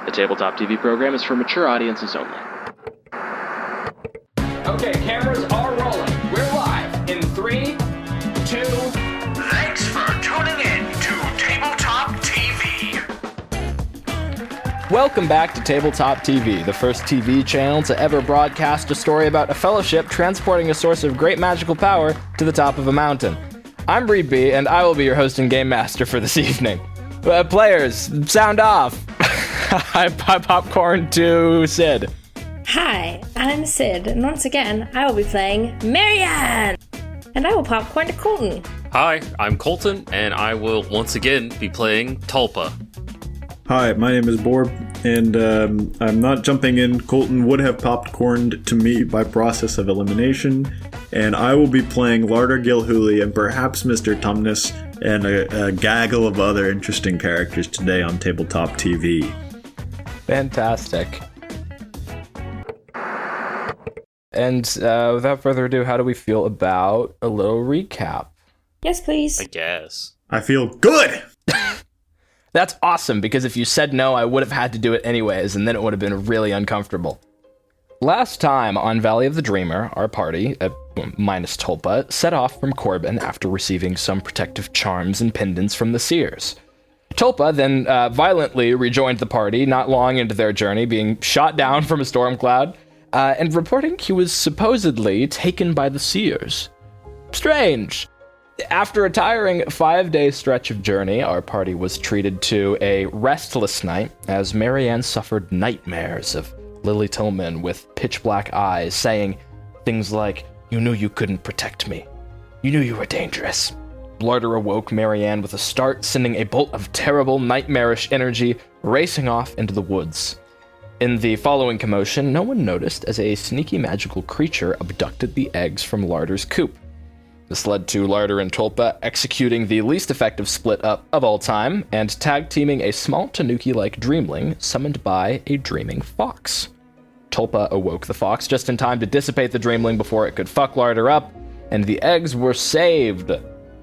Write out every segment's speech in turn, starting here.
The Tabletop TV program is for mature audiences only. Okay, cameras are rolling. We're live in 3, 2... Thanks for tuning in to Tabletop TV. Welcome back to Tabletop TV, the first TV channel to ever broadcast a story about a fellowship transporting a source of great magical power to the top of a mountain. I'm Reed B, and I will be your host and game master for this evening. Players, sound off. I popcorn to Sid. Hi, I'm Sid, and once again, I will be playing Marianne! And I will popcorn to Colton. Hi, I'm Colton, and I will once again be playing Tulpa. Hi, my name is Borb, and I'm not jumping in. Colton would have popcorned to me by process of elimination, and I will be playing Larder, Gillhooley, and perhaps Mr. Tumnus, and a gaggle of other interesting characters today on Tabletop TV. Fantastic. And without further ado, how do we feel about a little recap? Yes, please. I guess. I feel good! That's awesome, because if you said no, I would have had to do it anyways, and then it would have been really uncomfortable. Last time on Valley of the Dreamer, our party, minus Tulpa, set off from Corbin after receiving some protective charms and pendants from the seers. Tulpa then violently rejoined the party not long into their journey, being shot down from a storm cloud, and reporting he was supposedly taken by the seers. Strange. After a tiring 5-day stretch of journey, our party was treated to a restless night as Marianne suffered nightmares of Lily Tillman with pitch-black eyes saying things like, "You knew you couldn't protect me. You knew you were dangerous." Larder awoke Marianne with a start, sending a bolt of terrible, nightmarish energy racing off into the woods. In the following commotion, no one noticed as a sneaky magical creature abducted the eggs from Larder's coop. This led to Larder and Tulpa executing the least effective split-up of all time and tag-teaming a small tanuki-like dreamling summoned by a dreaming fox. Tulpa awoke the fox just in time to dissipate the dreamling before it could fuck Larder up, and the eggs were saved.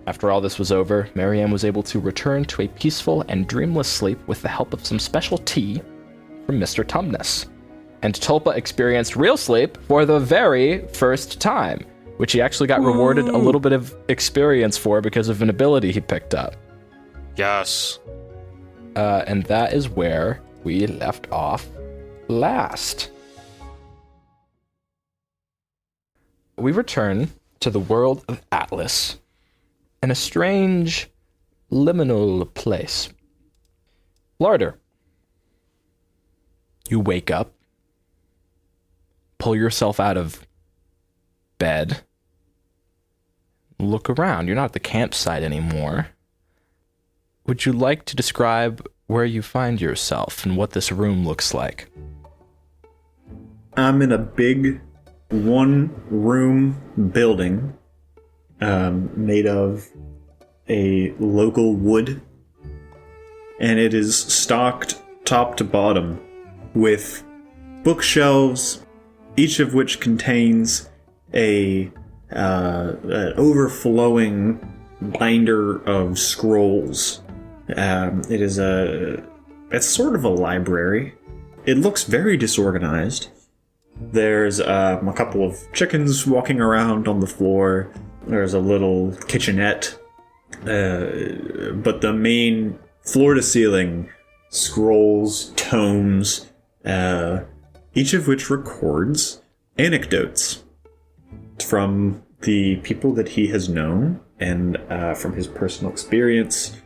After all this was over, Marianne was able to return to a peaceful and dreamless sleep with the help of some special tea from Mr. Tumnus. And Tulpa experienced real sleep for the very first time, which he actually got rewarded a little bit of experience for because of an ability he picked up. Yes. And that is where we left off last. We return to the world of Atlas, in a strange, liminal place. Larder, you wake up, pull yourself out of bed, look around. You're not at the campsite anymore. Would you like to describe where you find yourself and what this room looks like? I'm in a big one-room building made of a local wood, and it is stocked top to bottom with bookshelves, each of which contains an overflowing binder of scrolls. It's sort of a library. It looks very disorganized. There's a couple of chickens walking around on the floor. There's a little kitchenette. But the main floor-to-ceiling scrolls, tomes, each of which records anecdotes from the people that he has known and from his personal experience.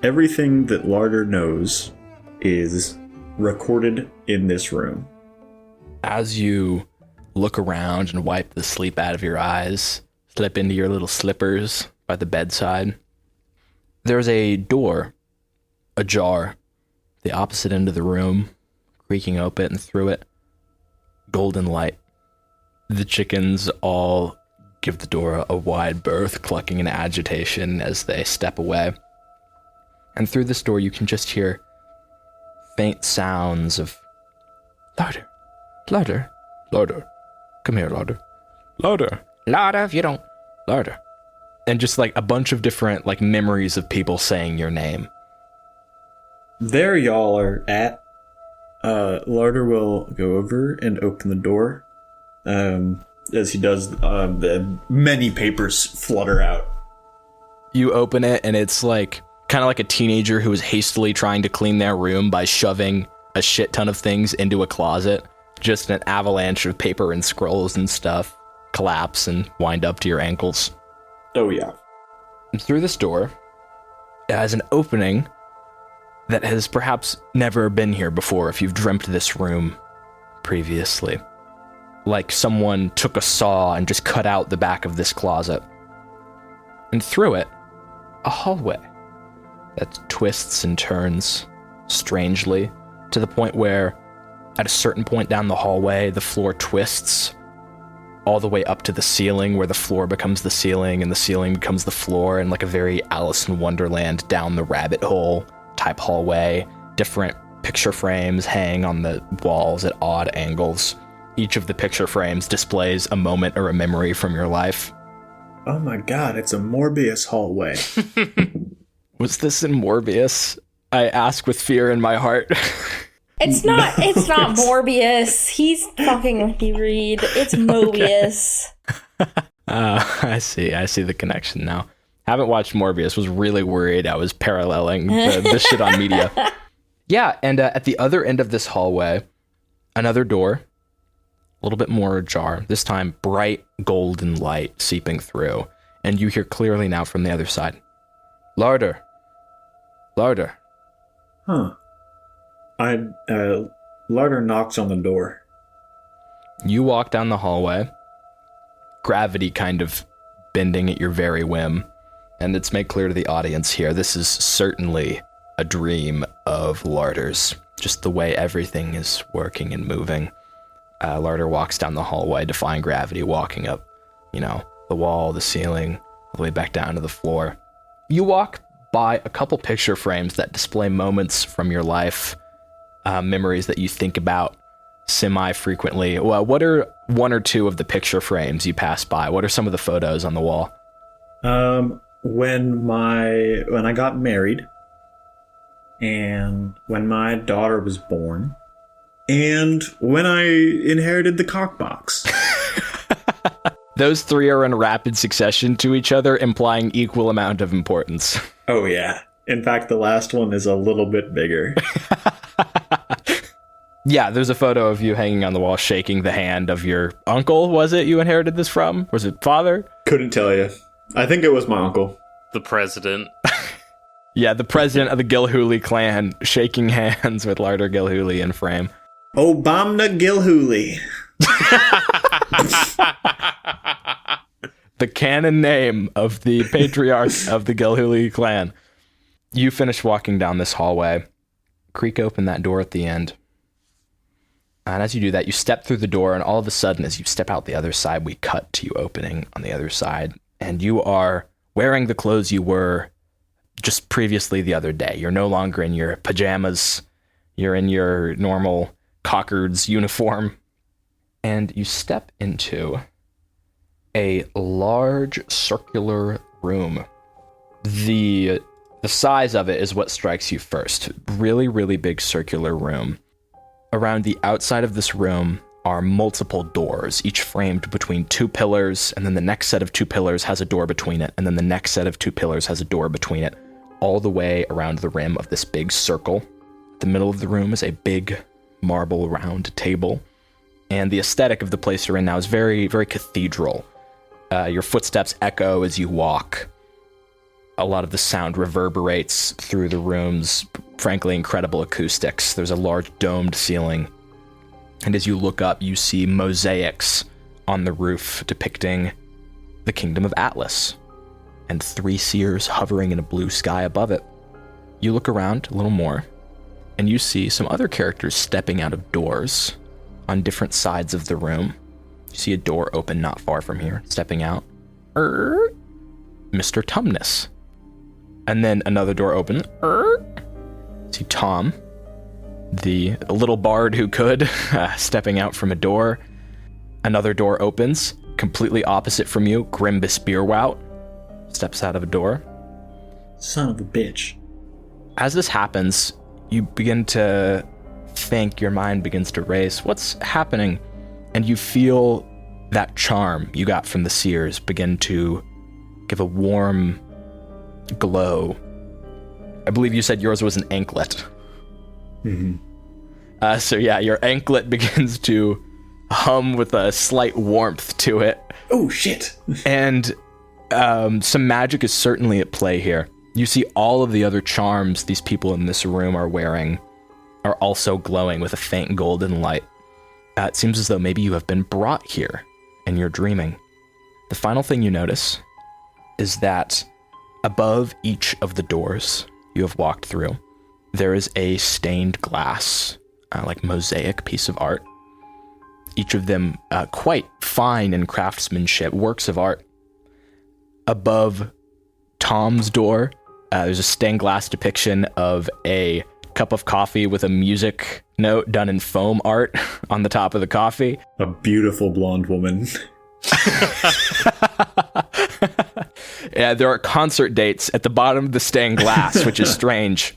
Everything that Larder knows is recorded in this room. As you look around and wipe the sleep out of your eyes, slip into your little slippers by the bedside, there's a door ajar, the opposite end of the room, creaking open, and through it, golden light. The chickens all give the door a wide berth, clucking in agitation as they step away. And through this door, you can just hear faint sounds of, "Larder, Larder, Larder, come here, Larder, Larder, Larder, if you don't, Larder." And just like a bunch of different like memories of people saying your name. There y'all are at. Larder will go over and open the door. As he does, many papers flutter out. You open it, and it's like kind of like a teenager who is hastily trying to clean their room by shoving a shit ton of things into a closet. Just an avalanche of paper and scrolls and stuff collapse and wind up to your ankles. Oh, yeah. And through this door, it has an opening that has perhaps never been here before if you've dreamt this room previously. Like someone took a saw and just cut out the back of this closet. And through it, a hallway that twists and turns strangely to the point where at a certain point down the hallway, the floor twists all the way up to the ceiling, where the floor becomes the ceiling and the ceiling becomes the floor, and like a very Alice in Wonderland down the rabbit hole type hallway. Different picture frames hang on the walls at odd angles. Each of the picture frames displays a moment or a memory from your life. Oh my god, it's a Morbius hallway. Was this in Morbius? I ask with fear in my heart. It's not Morbius. He's fucking with you, Reed. It's Mobius. I see the connection now. Haven't watched Morbius, was really worried I was paralleling this shit on media. Yeah, and at the other end of this hallway, another door, a little bit more ajar, this time bright golden light seeping through, and you hear clearly now from the other side. Larder. Huh. Larder knocks on the door. You walk down the hallway, gravity kind of bending at your very whim, and it's made clear to the audience here, this is certainly a dream of Larder's. Just the way everything is working and moving. Larder walks down the hallway, defying gravity, walking up, the wall, the ceiling, all the way back down to the floor. You walk by a couple picture frames that display moments from your life, memories that you think about semi-frequently. Well, what are one or two of the picture frames you pass by? What are some of the photos on the wall? When I got married, and when my daughter was born, and when I inherited the cockbox. Those three are in rapid succession to each other, implying equal amount of importance. Oh yeah. In fact, the last one is a little bit bigger. Yeah, there's a photo of you hanging on the wall shaking the hand of your uncle, was it you inherited this from? Was it father? Couldn't tell you. I think it was my uncle. The president. Yeah, the president of the Gillhooley clan shaking hands with Larder Gillhooley in frame. Obama Gillhooley. The canon name of the patriarch of the Gillhooley clan. You finish walking down this hallway, creak open that door at the end. And as you do that, you step through the door, and all of a sudden, as you step out the other side, we cut to you opening on the other side. And you are wearing the clothes you were just previously the other day. You're no longer in your pajamas. You're in your normal Cockard's uniform. And you step into a large circular room. The size of it is what strikes you first. Really, really big circular room. Around the outside of this room are multiple doors, each framed between two pillars, and then the next set of two pillars has a door between it, and then the next set of two pillars has a door between it, all the way around the rim of this big circle. The middle of the room is a big marble round table, and the aesthetic of the place you're in now is very, very cathedral. Your footsteps echo as you walk. A lot of the sound reverberates through the room's, frankly, incredible acoustics. There's a large domed ceiling. And as you look up, you see mosaics on the roof depicting the kingdom of Atlas and three seers hovering in a blue sky above it. You look around a little more, and you see some other characters stepping out of doors on different sides of the room. You see a door open not far from here, stepping out. Mr. Tumnus. And then another door open. See Tom, the little bard who could, stepping out from a door. Another door opens, completely opposite from you. Grimbus Beerwout steps out of a door. Son of a bitch. As this happens, you begin to think, your mind begins to race. What's happening? And you feel that charm you got from the seers begin to give a warm glow. I believe you said yours was an anklet. Mm-hmm. So yeah, your anklet begins to hum with a slight warmth to it. Oh, shit. And some magic is certainly at play here. You see all of the other charms these people in this room are wearing are also glowing with a faint golden light. It seems as though maybe you have been brought here and you're dreaming. The final thing you notice is that above each of the doors you have walked through, there is a stained glass, like mosaic piece of art. Each of them quite fine in craftsmanship, works of art. Above Tom's door, there's a stained glass depiction of a cup of coffee with a music note done in foam art on the top of the coffee. A beautiful blonde woman. Yeah, there are concert dates at the bottom of the stained glass, which is strange.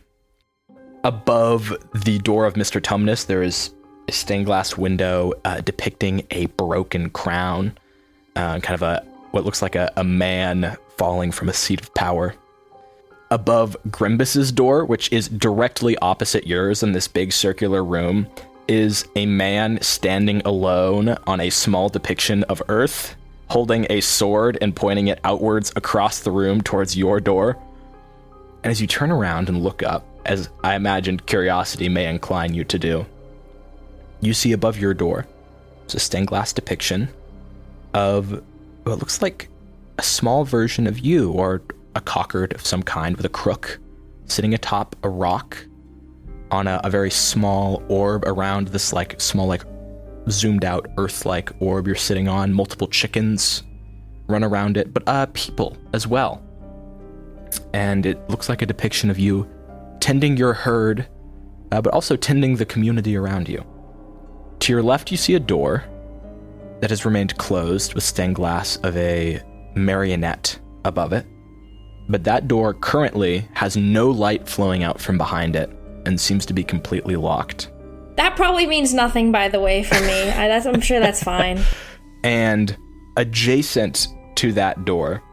Above the door of Mr. Tumnus, there is a stained glass window depicting a broken crown, kind of what looks like a man falling from a seat of power. Above Grimbus's door, which is directly opposite yours in this big circular room, is a man standing alone on a small depiction of Earth, holding a sword and pointing it outwards across the room towards your door. And as you turn around and look up, as I imagine curiosity may incline you to do, you see above your door, there's a stained glass depiction of what looks like a small version of you, or a cockard of some kind with a crook, sitting atop a rock on a very small orb around this small zoomed out Earth-like orb you're sitting on. Multiple chickens run around it, but people as well. And it looks like a depiction of you tending your herd, but also tending the community around you. To your left, you see a door that has remained closed with stained glass of a marionette above it. But that door currently has no light flowing out from behind it and seems to be completely locked. That probably means nothing, by the way, for me. I'm sure that's fine. And adjacent to that door...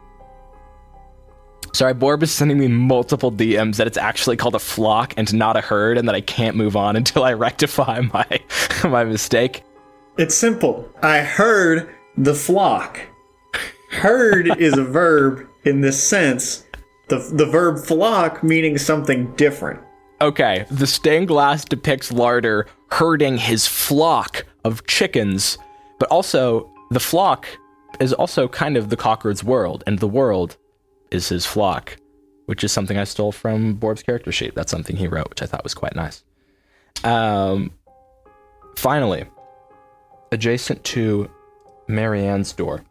Sorry, Borb is sending me multiple DMs that it's actually called a flock and not a herd, and that I can't move on until I rectify my mistake. It's simple. I heard the flock. Herd is a verb in this sense. The verb flock meaning something different. Okay, the stained glass depicts Larder herding his flock of chickens, but also the flock is also kind of the cockard's world, and the world is his flock, which is something I stole from Borb's character sheet. That's something he wrote, which I thought was quite nice. Finally, adjacent to Marianne's door,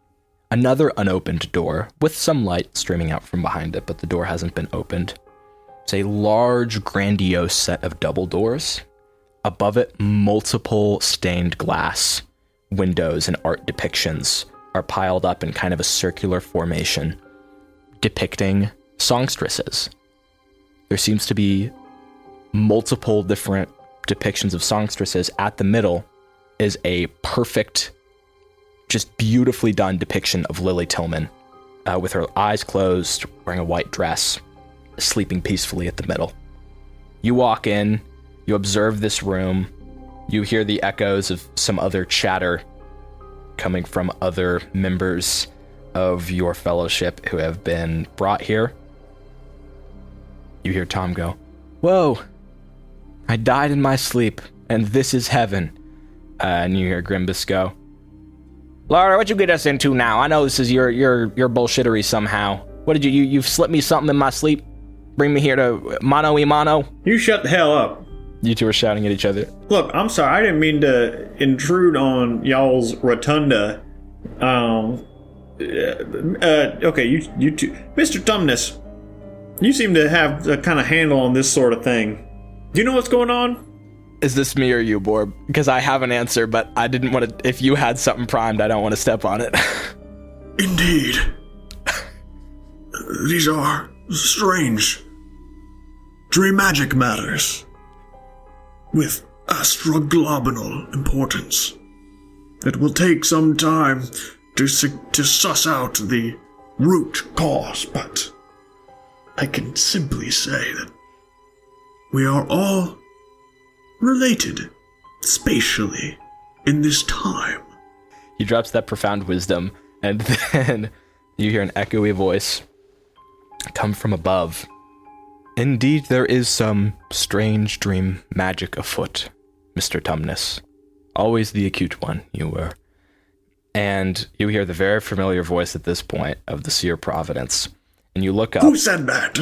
another unopened door with some light streaming out from behind it, but the door hasn't been opened. It's a large, grandiose set of double doors. Above it, multiple stained glass windows and art depictions are piled up in kind of a circular formation, depicting songstresses. There seems to be multiple different depictions of songstresses. At the middle is a perfect, just beautifully done depiction of Lily Tillman, with her eyes closed, wearing a white dress, sleeping peacefully at the middle. You walk in, you observe this room, you hear the echoes of some other chatter coming from other members of your fellowship who have been brought here. You hear Tom go, "Whoa, I died in my sleep, and this is heaven." And you hear Grimbus go, "Larder, what you get us into now? I know this is your bullshittery somehow. What did you've slipped me something in my sleep? Bring me here to mano y mano?" You shut the hell up. You two are shouting at each other. Look, I'm sorry, I didn't mean to intrude on y'all's rotunda. Okay, you two. Mr. Tumnus, you seem to have a kind of handle on this sort of thing. Do you know what's going on? Is this me or you, Borb? Because I have an answer, but I didn't want to... If you had something primed, I don't want to step on it. Indeed. These are strange dream magic matters with astroglobinal importance. It will take some time to suss out the root cause, but I can simply say that we are all related spatially in this time. He drops that profound wisdom, and then you hear an echoey voice come from above. Indeed, there is some strange dream magic afoot, Mr. Tumnus. Always the acute one, you were. And you hear the very familiar voice at this point of the Seer Providence. And you look up. Who said that?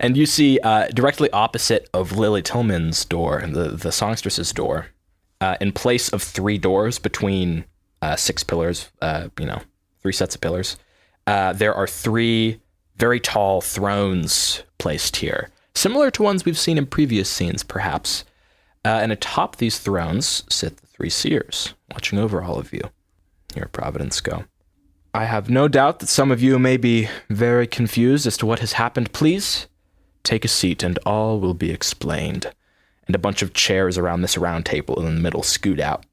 And you see directly opposite of Lily Tillman's door, the songstress's door, in place of 3 doors between 6 pillars, 3 sets of pillars, there are 3 very tall thrones placed here, similar to ones we've seen in previous scenes, perhaps. And atop these thrones sit the 3 seers, watching over all of you. Here, Providence, go. I have no doubt that some of you may be very confused as to what has happened. Please take a seat and all will be explained. And a bunch of chairs around this round table in the middle scoot out.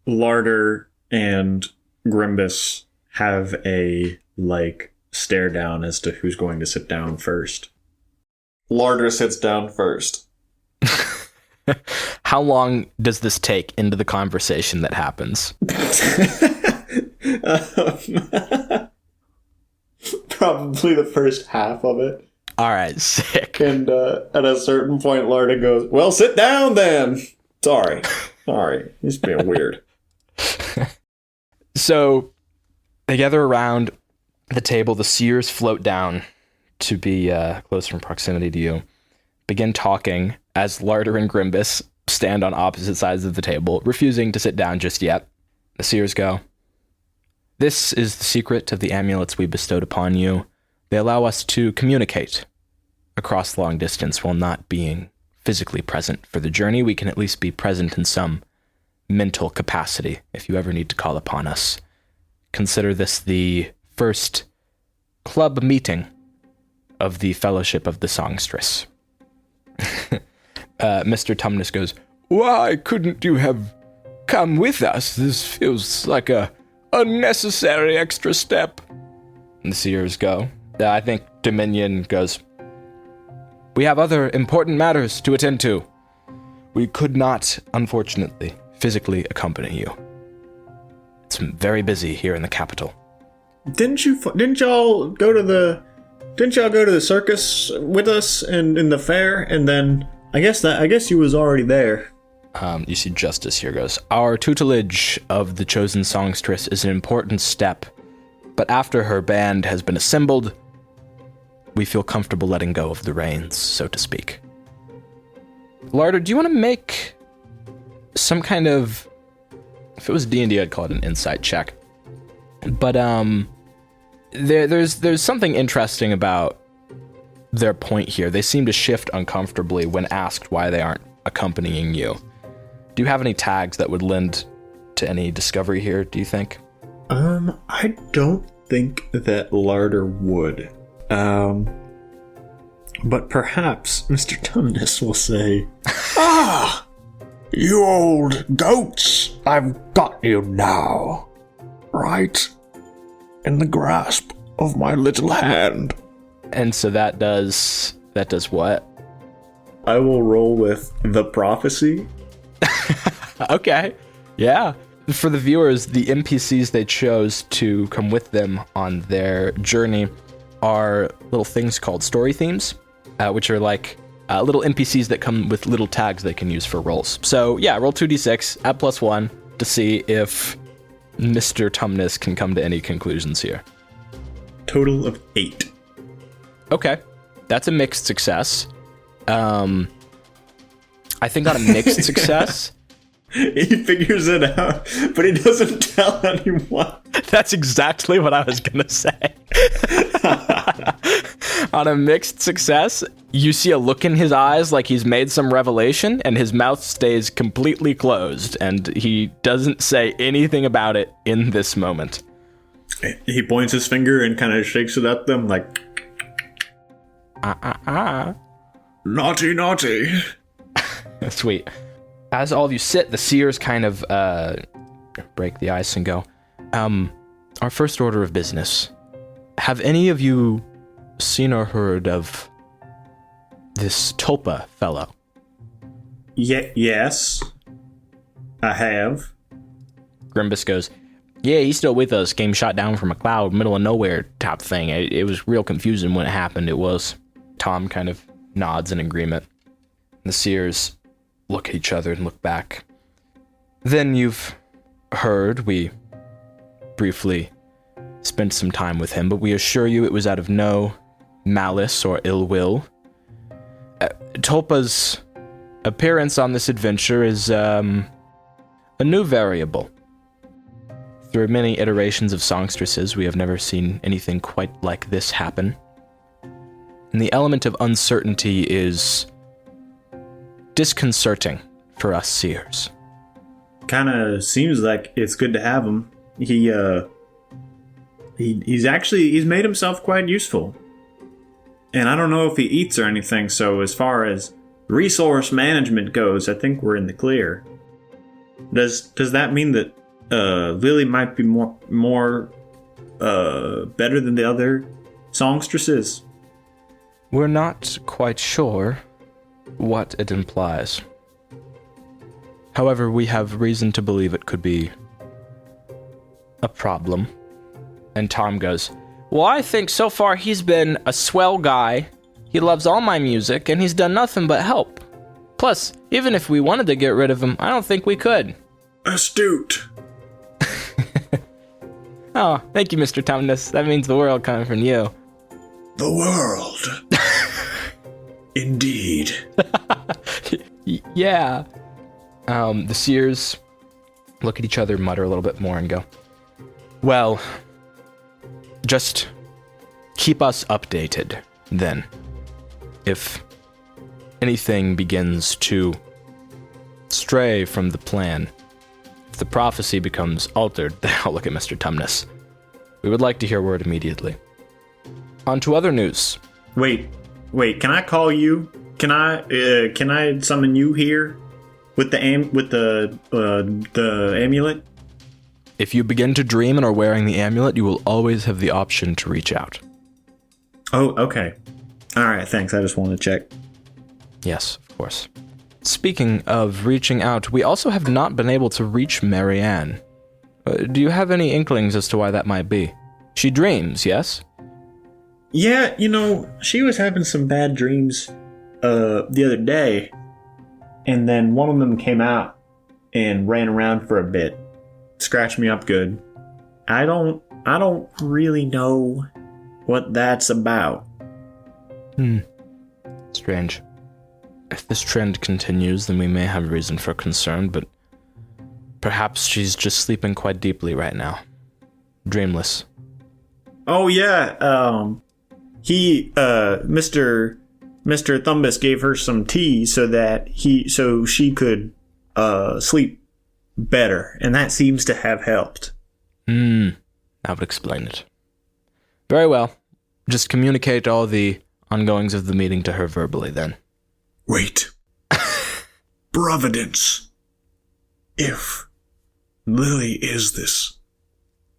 Larder and Grimbus have a, stare down as to who's going to sit down first. Larder sits down first. How long does this take into the conversation that happens? Probably the first half of it. All right, sick. And at a certain point, Larder goes, well, sit down then. Sorry. He's being weird. So they gather around the table. The seers float down to be close from proximity to you. Begin talking as Larder and Grimbus stand on opposite sides of the table, refusing to sit down just yet. The seers go, this is the secret of the amulets we bestowed upon you. They allow us to communicate across long distance while not being physically present for the journey. We can at least be present in some mental capacity if you ever need to call upon us. Consider this the first club meeting of the Fellowship of the Songstress. Mr. Tumnus goes, why couldn't you have come with us? This feels like a unnecessary extra step. And the seers go. I think Dominion goes, we have other important matters to attend to. We could not, unfortunately, physically accompany you. It's very busy here in the capital. Didn't y'all go to the circus with us and in the fair? And then I guess you was already there. You see Justice here goes, our tutelage of the chosen songstress is an important step, but after her band has been assembled, we feel comfortable letting go of the reins, so to speak. Larder, do you want to make some kind of, if it was D&D, I'd call it an insight check. But there's something interesting about their point here. They seem to shift uncomfortably when asked why they aren't accompanying you. Do you have any tags that would lend to any discovery here, do you think? I don't think that Larder would. But perhaps Mr. Tumnus will say, Ah! You old goats! I've got you now. Right in the grasp of my little hand. And so that does what? I will roll with the prophecy. Okay. Yeah. For the viewers, the NPCs they chose to come with them on their journey are little things called story themes, which are like little NPCs that come with little tags they can use for rolls. So yeah, roll 2d6, add +1 to see if Mr. Tumnus can come to any conclusions here. Total of 8. Okay. That's a mixed success. I think on a mixed success... He figures it out, but he doesn't tell anyone. That's exactly what I was going to say. On a mixed success, you see a look in his eyes like he's made some revelation, and his mouth stays completely closed, and he doesn't say anything about it in this moment. He points his finger and kind of shakes it at them like... Naughty, naughty. Sweet. As all of you sit, the seers kind of break the ice and go, our first order of business. Have any of you seen or heard of this Tulpa fellow? Yes, I have. Grimbus goes, yeah, he's still with us. Came shot down from a cloud, middle of nowhere type thing. It was real confusing when it happened. It was. Tom kind of nods in agreement. The seers look at each other and look back. Then you've heard we briefly spent some time with him, but we assure you it was out of no malice or ill will. Tulpa's appearance on this adventure is a new variable. Through many iterations of songstresses, we have never seen anything quite like this happen. And the element of uncertainty is disconcerting for us seers. Kinda seems like it's good to have him. He's made himself quite useful. And I don't know if he eats or anything, so as far as resource management goes, I think we're in the clear. Does that mean that Lily might be more better than the other songstresses? We're not quite sure what it implies. However, we have reason to believe it could be a problem. And Tom goes, well, I think so far he's been a swell guy. He loves all my music, and he's done nothing but help. Plus, even if we wanted to get rid of him, I don't think we could. Astute. Oh, thank you, Mr. Tumnus. That means the world coming from you. The world. Indeed. Yeah. The seers look at each other, mutter a little bit more, and go, well, just keep us updated, then. If anything begins to stray from the plan, if the prophecy becomes altered, then I'll look at Mr. Tumnus. We would like to hear word immediately. On to other news. Wait, can I call you? Can I summon you here with the amulet? If you begin to dream and are wearing the amulet, you will always have the option to reach out. Oh, okay. All right, thanks. I just wanted to check. Yes, of course. Speaking of reaching out, we also have not been able to reach Marianne. Do you have any inklings as to why that might be? She dreams, yes? Yeah, she was having some bad dreams the other day, and then one of them came out and ran around for a bit. Scratched me up good. I don't really know what that's about. Strange. If this trend continues, then we may have reason for concern, but perhaps she's just sleeping quite deeply right now. Dreamless. Oh yeah, Mr. Thumbus gave her some tea so she could sleep better, and that seems to have helped. That would explain it. Very well. Just communicate all the ongoings of the meeting to her verbally, then. Wait. Providence. If Lily is this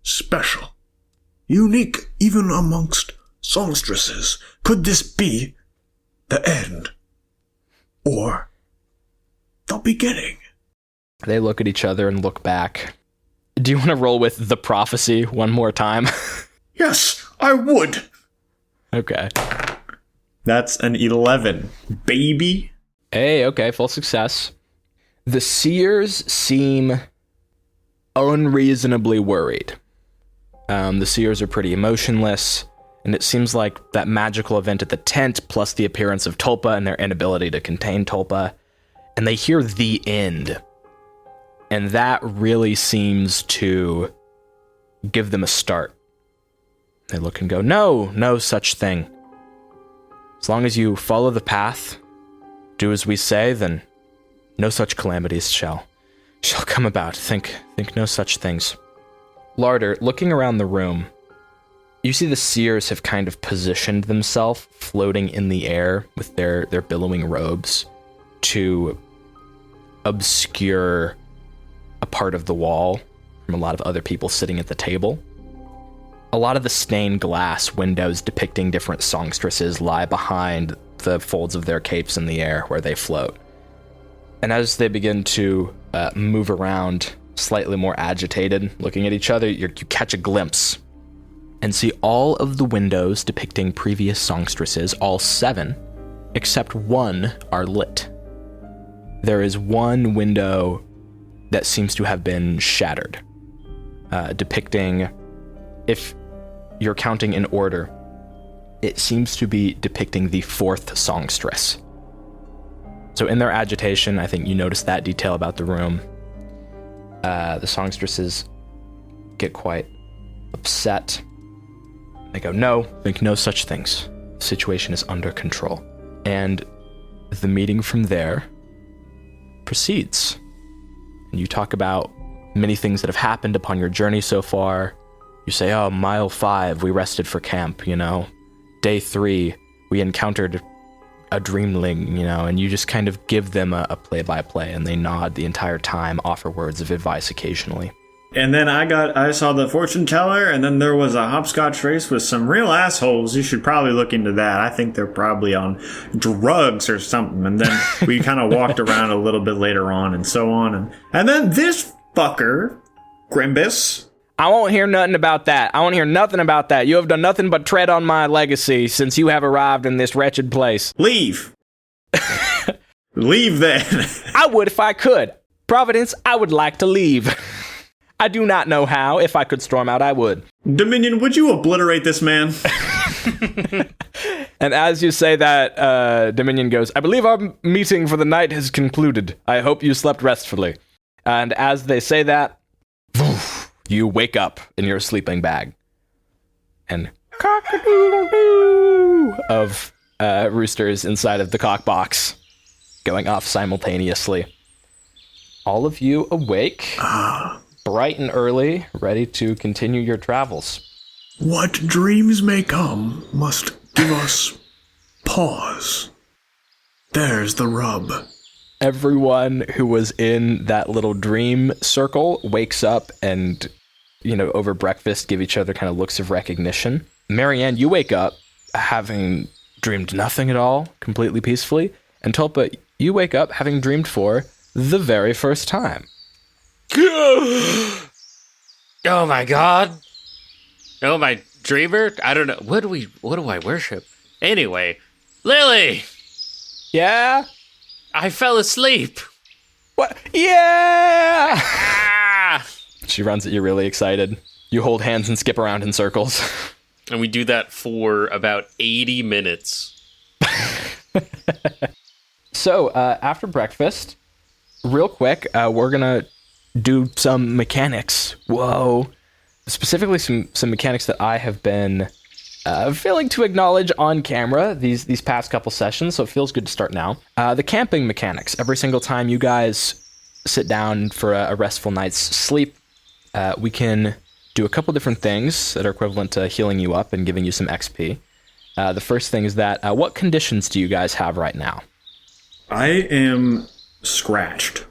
special, unique even amongst songstresses, could this be the end? Or the beginning? They look at each other and look back. Do you want to roll with the prophecy one more time? Yes, I would. Okay. That's an 11, baby. Hey, okay, full success. The seers seem unreasonably worried. The seers are pretty emotionless, and it seems like that magical event at the tent, plus the appearance of Tulpa and their inability to contain Tulpa, and they hear the end. And that really seems to give them a start. They look and go, no such thing. As long as you follow the path, do as we say, then no such calamities shall come about. Think no such things. Larder, looking around the room, you see the seers have kind of positioned themselves, floating in the air with their billowing robes, to obscure a part of the wall from a lot of other people sitting at the table. A lot of the stained glass windows depicting different songstresses lie behind the folds of their capes in the air where they float. And as they begin to move around, slightly more agitated, looking at each other, you catch a glimpse and see all of the windows depicting previous songstresses, all 7, except 1, are lit. There is one window that seems to have been shattered, depicting, if you're counting in order, it seems to be depicting the 4th songstress. So in their agitation, I think you notice that detail about the room. The songstresses get quite upset. They go, no, think no such things. The situation is under control. And the meeting from there proceeds. And you talk about many things that have happened upon your journey so far. You say, oh, mile 5, we rested for camp, you know. Day 3, we encountered a dreamling, you know, and you just kind of give them a play-by-play, and they nod the entire time, offer words of advice occasionally. And then I saw the fortune teller, and then there was a hopscotch race with some real assholes. You should probably look into that. I think they're probably on drugs or something. And then we kind of walked around a little bit later on and so on. And then this fucker, Grimbus. I won't hear nothing about that. I won't hear nothing about that. You have done nothing but tread on my legacy since you have arrived in this wretched place. Leave. Leave then. I would if I could. Providence, I would like to leave. I do not know how. If I could storm out, I would. Dominion, would you obliterate this man? And as you say that, Dominion goes, I believe our meeting for the night has concluded. I hope you slept restfully. And as they say that, you wake up in your sleeping bag. And cock-a-doodle-doo of roosters inside of the cock box going off simultaneously. All of you awake. Bright and early, ready to continue your travels. What dreams may come must give us pause. There's the rub. Everyone who was in that little dream circle wakes up and, you know, over breakfast give each other kind of looks of recognition. Marianne, you wake up having dreamed nothing at all, completely peacefully. And Tulpa, you wake up having dreamed for the very first time. Oh my god. Oh, my dreamer? I don't know. What do I worship? Anyway, Lily! Yeah? I fell asleep. What? Yeah! Ah! She runs at you really excited. You hold hands and skip around in circles. And we do that for about 80 minutes. So, after breakfast, real quick, we're gonna do some mechanics. Whoa. Specifically some mechanics that I have been failing to acknowledge on camera these past couple sessions, so it feels good to start now. The camping mechanics. Every single time you guys sit down for a restful night's sleep, we can do a couple different things that are equivalent to healing you up and giving you some XP. The first thing is that, what conditions do you guys have right now? I am scratched.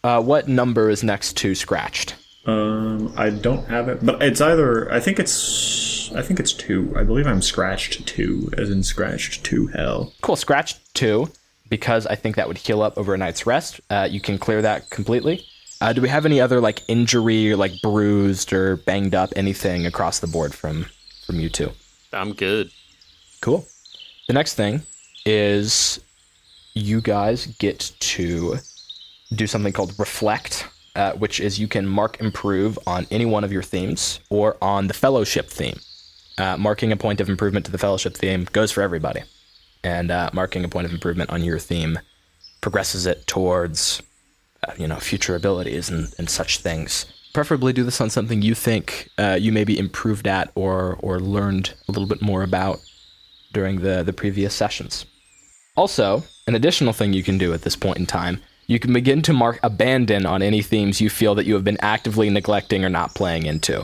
What number is next to scratched? I don't have it, but it's either, I think it's 2. I believe I'm scratched 2, as in scratched to hell. Cool, scratched 2, because I think that would heal up over a night's rest. You can clear that completely. Do we have any other, like, injury, or, like, bruised or banged up, anything across the board from you two? I'm good. Cool. The next thing is you guys get to do something called Reflect, which is you can mark improve on any one of your themes or on the Fellowship theme. Marking a point of improvement to the Fellowship theme goes for everybody. And marking a point of improvement on your theme progresses it towards, future abilities and such things. Preferably do this on something you think you maybe improved at or learned a little bit more about during the previous sessions. Also, an additional thing you can do at this point in time, you can begin to mark abandon on any themes you feel that you have been actively neglecting or not playing into.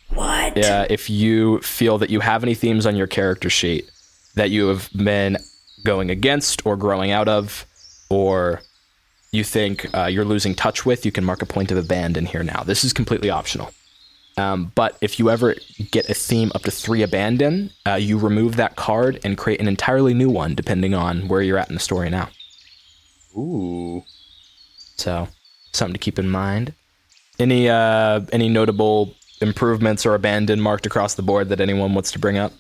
What? Yeah, if you feel that you have any themes on your character sheet that you have been going against or growing out of, or, you think you're losing touch with, you can mark a point of abandon here now. This is completely optional. But if you ever get a theme up to 3 abandon, you remove that card and create an entirely new one, depending on where you're at in the story now. Ooh. So, something to keep in mind. Any notable improvements or abandon marked across the board that anyone wants to bring up?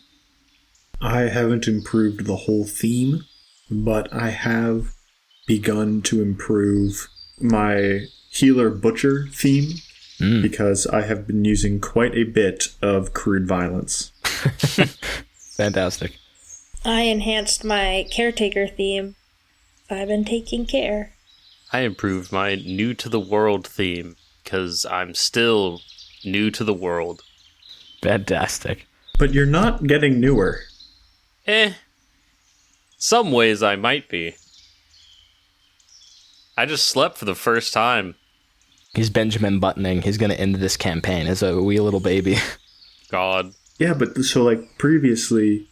I haven't improved the whole theme, but I have begun to improve my healer butcher theme because I have been using quite a bit of crude violence. Fantastic. I enhanced my caretaker theme. I've been taking care. I improved my new to the world theme because I'm still new to the world. Fantastic. But you're not getting newer. Some ways I might be. I just slept for the first time. He's Benjamin Buttoning. He's going to end this campaign as a wee little baby. God. Yeah, but so like previously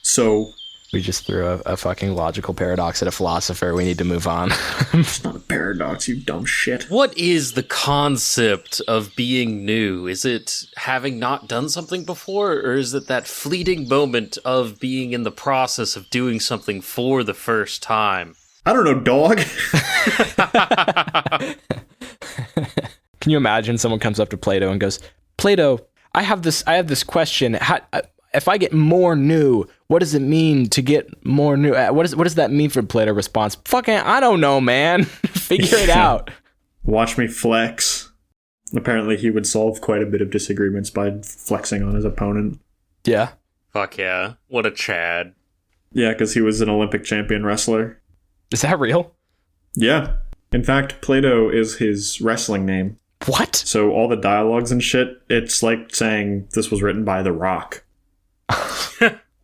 so We just threw a fucking logical paradox at a philosopher. We need to move on. it's not a paradox, you dumb shit. What is the concept of being new? Is it having not done something before, or is it that fleeting moment of being in the process of doing something for the first time? I don't know, dog. Can you imagine someone comes up to Plato and goes, Plato, I have this question. If I get more new, what does it mean to get more new? What does that mean for Plato? Response, fucking, I don't know, man. Figure it out. Watch me flex. Apparently he would solve quite a bit of disagreements by flexing on his opponent. Yeah. Fuck yeah. What a Chad. Yeah, because he was an Olympic champion wrestler. Is that real? Yeah. In fact, Plato is his wrestling name. What? So all the dialogues and shit, it's like saying this was written by The Rock.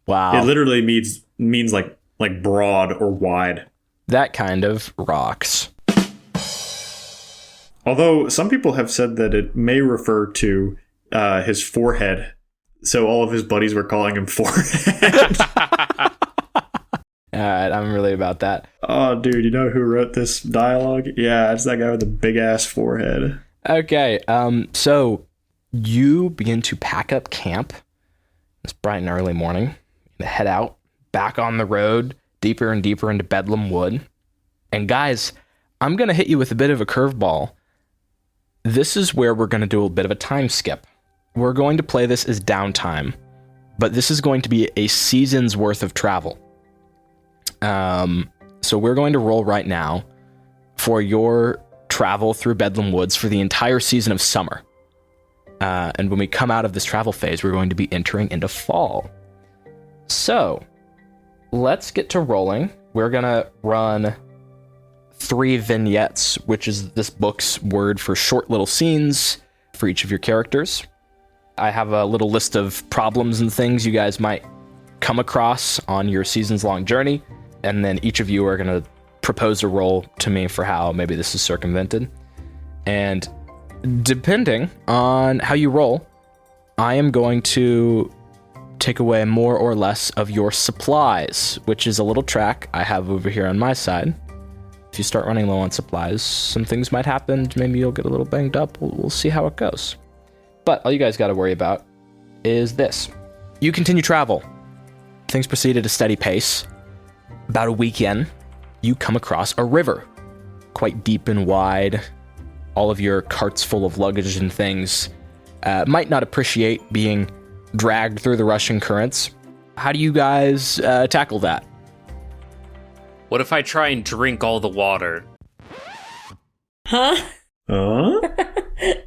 Wow. It literally means like broad or wide. That kind of rocks. Although some people have said that it may refer to his forehead. So all of his buddies were calling him Forehead. Alright, I'm really about that. Oh, dude, you know who wrote this dialogue? Yeah, it's that guy with the big ass forehead. Okay, so you begin to pack up camp. It's bright and early morning. You head out, back on the road, deeper and deeper into Bedlam Wood. And guys, I'm going to hit you with a bit of a curveball. This is where we're going to do a bit of a time skip. We're going to play this as downtime, but this is going to be a season's worth of travel. So we're going to roll right now for your travel through Bedlam Woods for the entire season of summer. And when we come out of this travel phase, we're going to be entering into fall. So let's get to rolling. We're going to run 3 vignettes, which is this book's word for short little scenes for each of your characters. I have a little list of problems and things you guys might come across on your season's long journey. And then each of you are going to propose a role to me for how maybe this is circumvented. And depending on how you roll, I am going to take away more or less of your supplies, which is a little track I have over here on my side. If you start running low on supplies, some things might happen. Maybe you'll get a little banged up. We'll see how it goes. But all you guys got to worry about is this. You continue travel. Things proceed at a steady pace. About a week in, you come across a river, quite deep and wide. All of your carts full of luggage and things might not appreciate being dragged through the rushing currents. How do you guys tackle that? What if I try and drink all the water? Huh?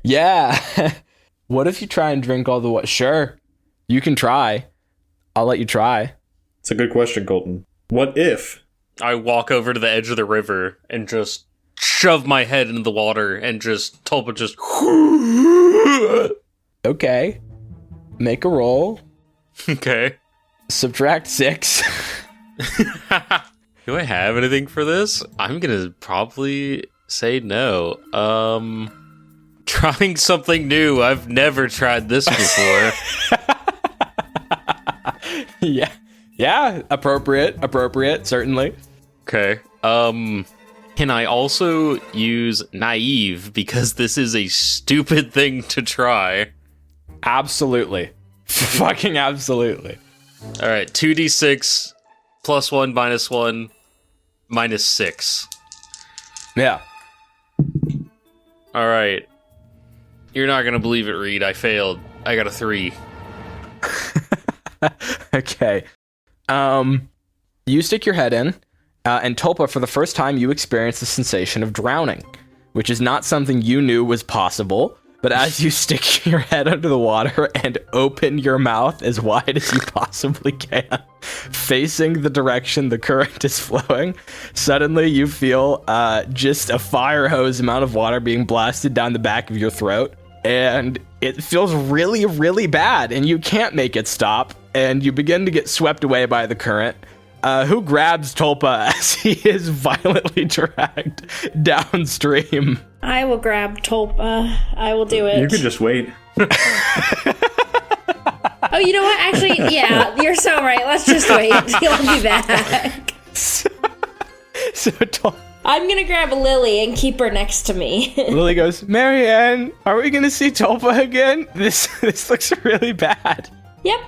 Yeah. What if you try and drink all the water? Sure, you can try. I'll let you try. It's a good question, Colton. What if? I walk over to the edge of the river and just shove my head into the water and just Tulpa just... Okay. Make a roll. Okay. Subtract 6. Do I have anything for this? I'm gonna probably say no. Trying something new. I've never tried this before. Yeah. Yeah, appropriate, certainly. Okay. Can I also use naive because this is a stupid thing to try? Absolutely. Fucking absolutely. All right, 2d6 +1 -1 -6. Yeah. All right. You're not going to believe it, Reed. I failed. I got a 3. Okay. You stick your head in, and Tulpa, for the first time, you experience the sensation of drowning, which is not something you knew was possible. But as you stick your head under the water and open your mouth as wide as you possibly can, facing the direction the current is flowing, suddenly you feel just a fire hose amount of water being blasted down the back of your throat. And it feels really, really bad, and you can't make it stop. And you begin to get swept away by the current. Who grabs Tulpa as he is violently dragged downstream? I will grab Tulpa. I will do it. You could just wait. Oh, you know what? Actually, yeah, you're so right. Let's just wait. He'll be back. So I'm gonna grab Lily and keep her next to me. Lily goes, Marianne, are we gonna see Tulpa again? This looks really bad. Yep.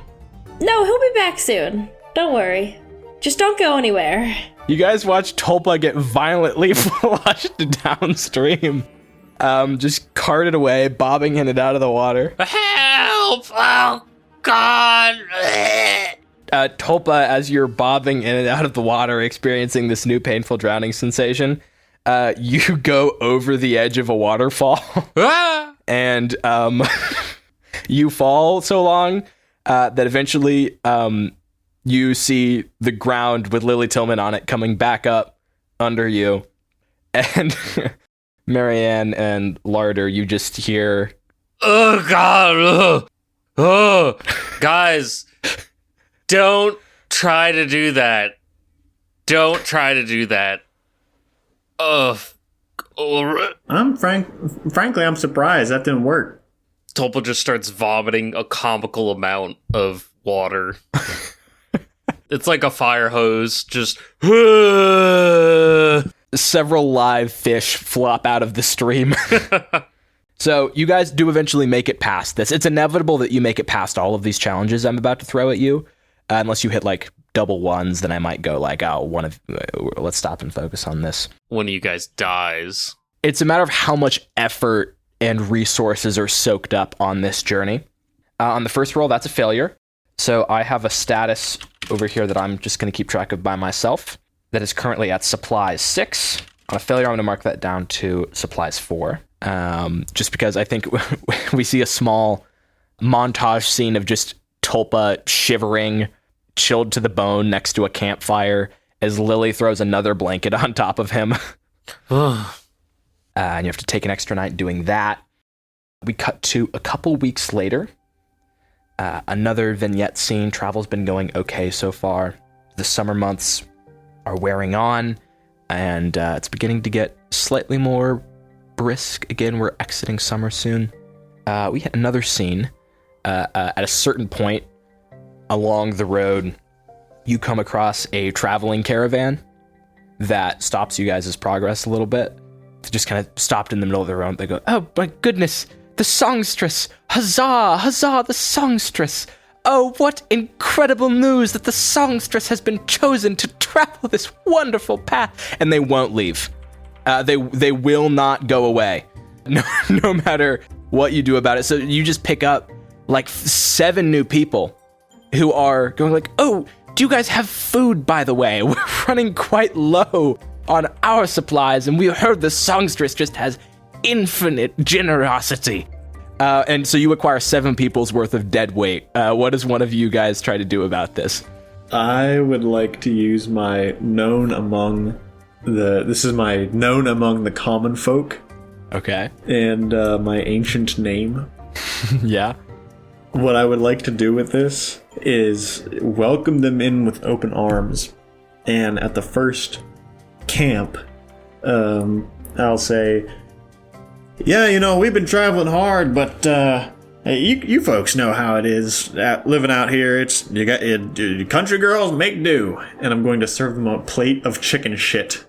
No, he'll be back soon. Don't worry. Just don't go anywhere. You guys watch Tulpa get violently flushed downstream. Just carted away, bobbing in and out of the water. Help! Oh, God! Tulpa, as you're bobbing in and out of the water, experiencing this new painful drowning sensation, you go over the edge of a waterfall. And you fall so long that eventually you see the ground with Lily Tillman on it coming back up under you. And Marianne and Larder, you just hear, Oh, God! Oh, guys, don't try to do that. Don't try to do that. Frankly, I'm surprised that didn't work. Tulpa just starts vomiting a comical amount of water. It's like a fire hose, just... Several live fish flop out of the stream. So you guys do eventually make it past this. It's inevitable that you make it past all of these challenges I'm about to throw at you. Unless you hit like double ones, then I might go like, let's stop and focus on this. One of you guys dies. It's a matter of how much effort and resources are soaked up on this journey. On the first roll, that's a failure. So I have a status over here that I'm just going to keep track of by myself that is currently at supplies 6. On a failure, I'm going to mark that down to supplies 4. Just because I think we see a small montage scene of just Tulpa shivering, chilled to the bone next to a campfire as Lily throws another blanket on top of him. And you have to take an extra night doing that. We cut to a couple weeks later. Another vignette scene. Travel's been going okay so far. The summer months are wearing on, and it's beginning to get slightly more brisk. Again, we're exiting summer soon. We had another scene. At a certain point along the road, you come across a traveling caravan that stops you guys' progress a little bit. They just kind of stopped in the middle of the road. They go, oh my goodness, the songstress! Huzzah! Huzzah, the songstress! Oh, what incredible news that the songstress has been chosen to travel this wonderful path! And they won't leave. They will not go away, no matter what you do about it. So you just pick up like 7 new people who are going like, oh, do you guys have food, by the way? We're running quite low on our supplies, and we heard the songstress just has infinite generosity. And so you acquire 7 people's worth of dead weight. What does one of you guys try to do about this? I would like to use my known among the common folk. Okay. And my ancient name. Yeah. What I would like to do with this is welcome them in with open arms. And at the first camp, I'll say, yeah, we've been traveling hard, but Hey, you folks know how it is living out here. It's you got country girls make do, and I'm going to serve them a plate of chicken shit.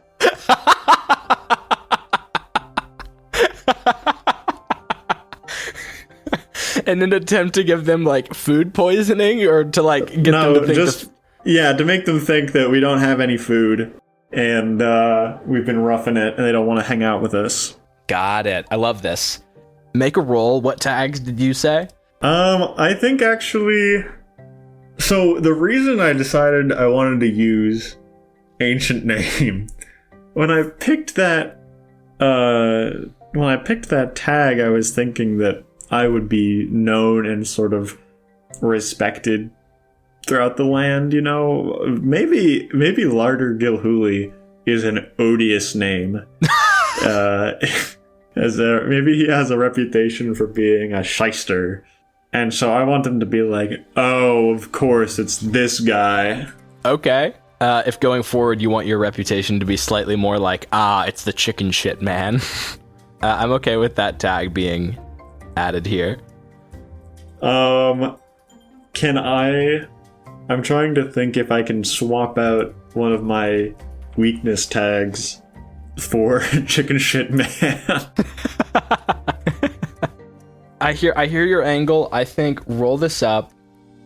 In an attempt to give them like food poisoning, or to like get them to think to make them think that we don't have any food and we've been roughing it and they don't want to hang out with us. Got it. I love this. Make a roll. What tags did you say? I think actually, so the reason I decided I wanted to use ancient name, when I picked that tag, I was thinking that I would be known and sort of respected throughout the land, you know? Maybe Larder Gillhooley is an odious name. Maybe he has a reputation for being a shyster. And so I want them to be like, oh, of course, it's this guy. Okay. If going forward you want your reputation to be slightly more like, it's the chicken shit man. I'm okay with that tag being added here. I'm trying to think if I can swap out one of my weakness tags for chicken shit man. I hear your angle. I think roll this up.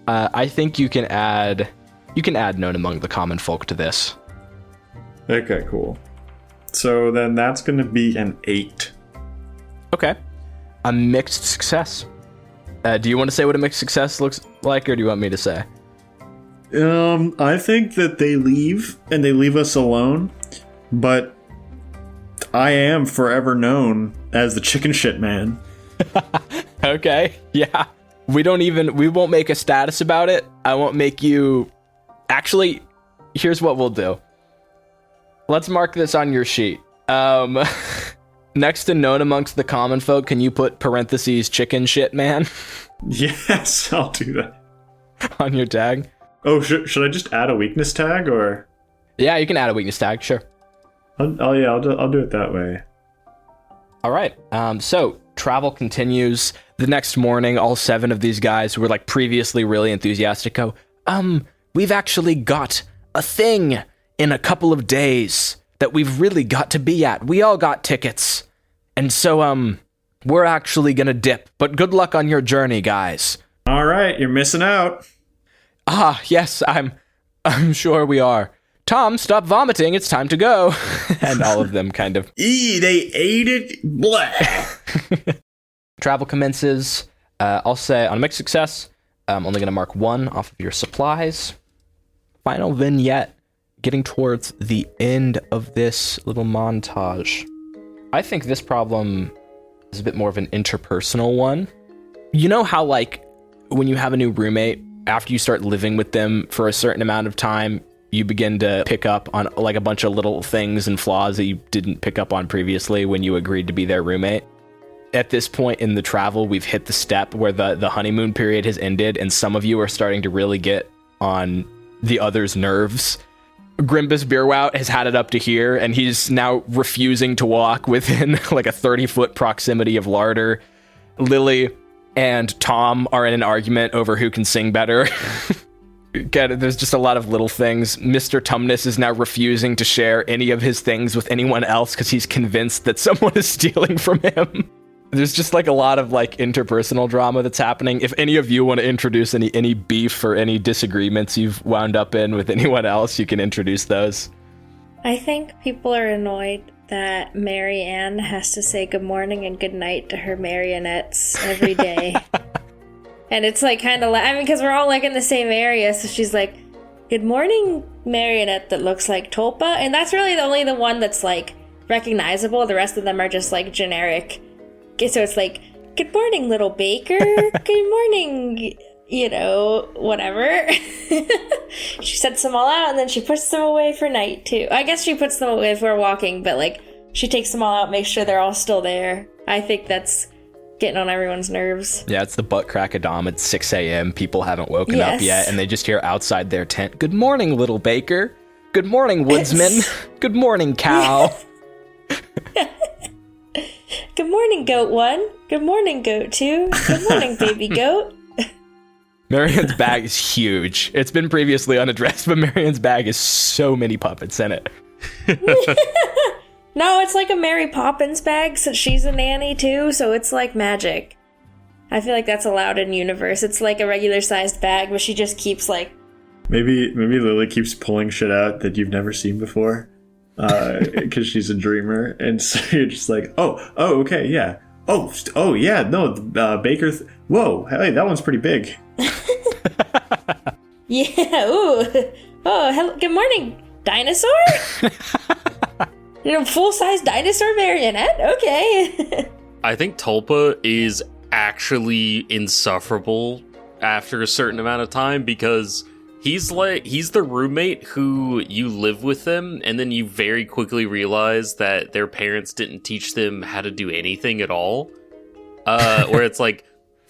I think you can add known among the common folk to this. Okay, cool. So then that's going to be an 8. Okay. A mixed success. Do you want to say what a mixed success looks like, or do you want me to say? I think that they leave, and they leave us alone, but I am forever known as the chicken shit man. Okay, yeah. We won't make a status about it. I won't make you... Actually, here's what we'll do. Let's mark this on your sheet. Next to known amongst the common folk, can you put parentheses chicken shit man? Yes, I'll do that. On your tag? Oh, should I just add a weakness tag, or? Yeah, you can add a weakness tag, sure. I'll do it that way. All right. So travel continues. The next morning, all 7 of these guys who were like previously really enthusiastic go, we've actually got a thing in a couple of days that we've really got to be at. We all got tickets. And so, we're actually gonna dip. But good luck on your journey, guys. All right, you're missing out. Yes, I'm sure we are. Tom, stop vomiting. It's time to go. And all of them kind of... They ate it. Blah. Travel commences. I'll say on a mixed success, I'm only going to mark 1 off of your supplies. Final vignette. Getting towards the end of this little montage. I think this problem is a bit more of an interpersonal one. You know how, like, when you have a new roommate, after you start living with them for a certain amount of time, you begin to pick up on like a bunch of little things and flaws that you didn't pick up on previously when you agreed to be their roommate. At this point in the travel, we've hit the step where the honeymoon period has ended, and some of you are starting to really get on the other's nerves. Grimbus Beerwout has had it up to here, and he's now refusing to walk within like a 30-foot proximity of Larder. Lily and Tom are in an argument over who can sing better. There's just a lot of little things. Mr. Tumnus is now refusing to share any of his things with anyone else because he's convinced that someone is stealing from him. There's just like a lot of like interpersonal drama that's happening. If any of you want to introduce any beef or any disagreements you've wound up in with anyone else, you can introduce those. I think people are annoyed that Marianne has to say good morning and good night to her marionettes every day. And it's like kind of like, because we're all like in the same area, so she's like, good morning, marionette that looks like Tulpa. And that's really only the one that's like recognizable. The rest of them are just like generic. So it's like, good morning, little baker. Good morning, whatever. She sets them all out and then she puts them away for night too. I guess she puts them away if we're walking, but like she takes them all out, makes sure they're all still there. I think that's getting on everyone's nerves. Yeah, it's the butt crack of dawn. It's 6 a.m. People haven't woken up yet, and they just hear outside their tent, good morning, little baker. Good morning, woodsman. Good morning, cow. Good morning, goat 1. Good morning, goat 2. Good morning, baby goat. Marianne's bag is huge. It's been previously unaddressed, but Marianne's bag is so many puppets in it. No, it's like a Mary Poppins bag, since she's a nanny too, so it's like magic. I feel like that's allowed in universe. It's like a regular sized bag, but she just keeps like... Maybe Lily keeps pulling shit out that you've never seen before, because she's a dreamer, and so you're just like, oh, okay, yeah. Oh, yeah, no, Baker... Whoa, hey, that one's pretty big. Yeah, ooh. Oh, hello, good morning, dinosaur? Full-size dinosaur marionette? Okay. I think Tulpa is actually insufferable after a certain amount of time because he's the roommate who you live with them, and then you very quickly realize that their parents didn't teach them how to do anything at all. Where it's like,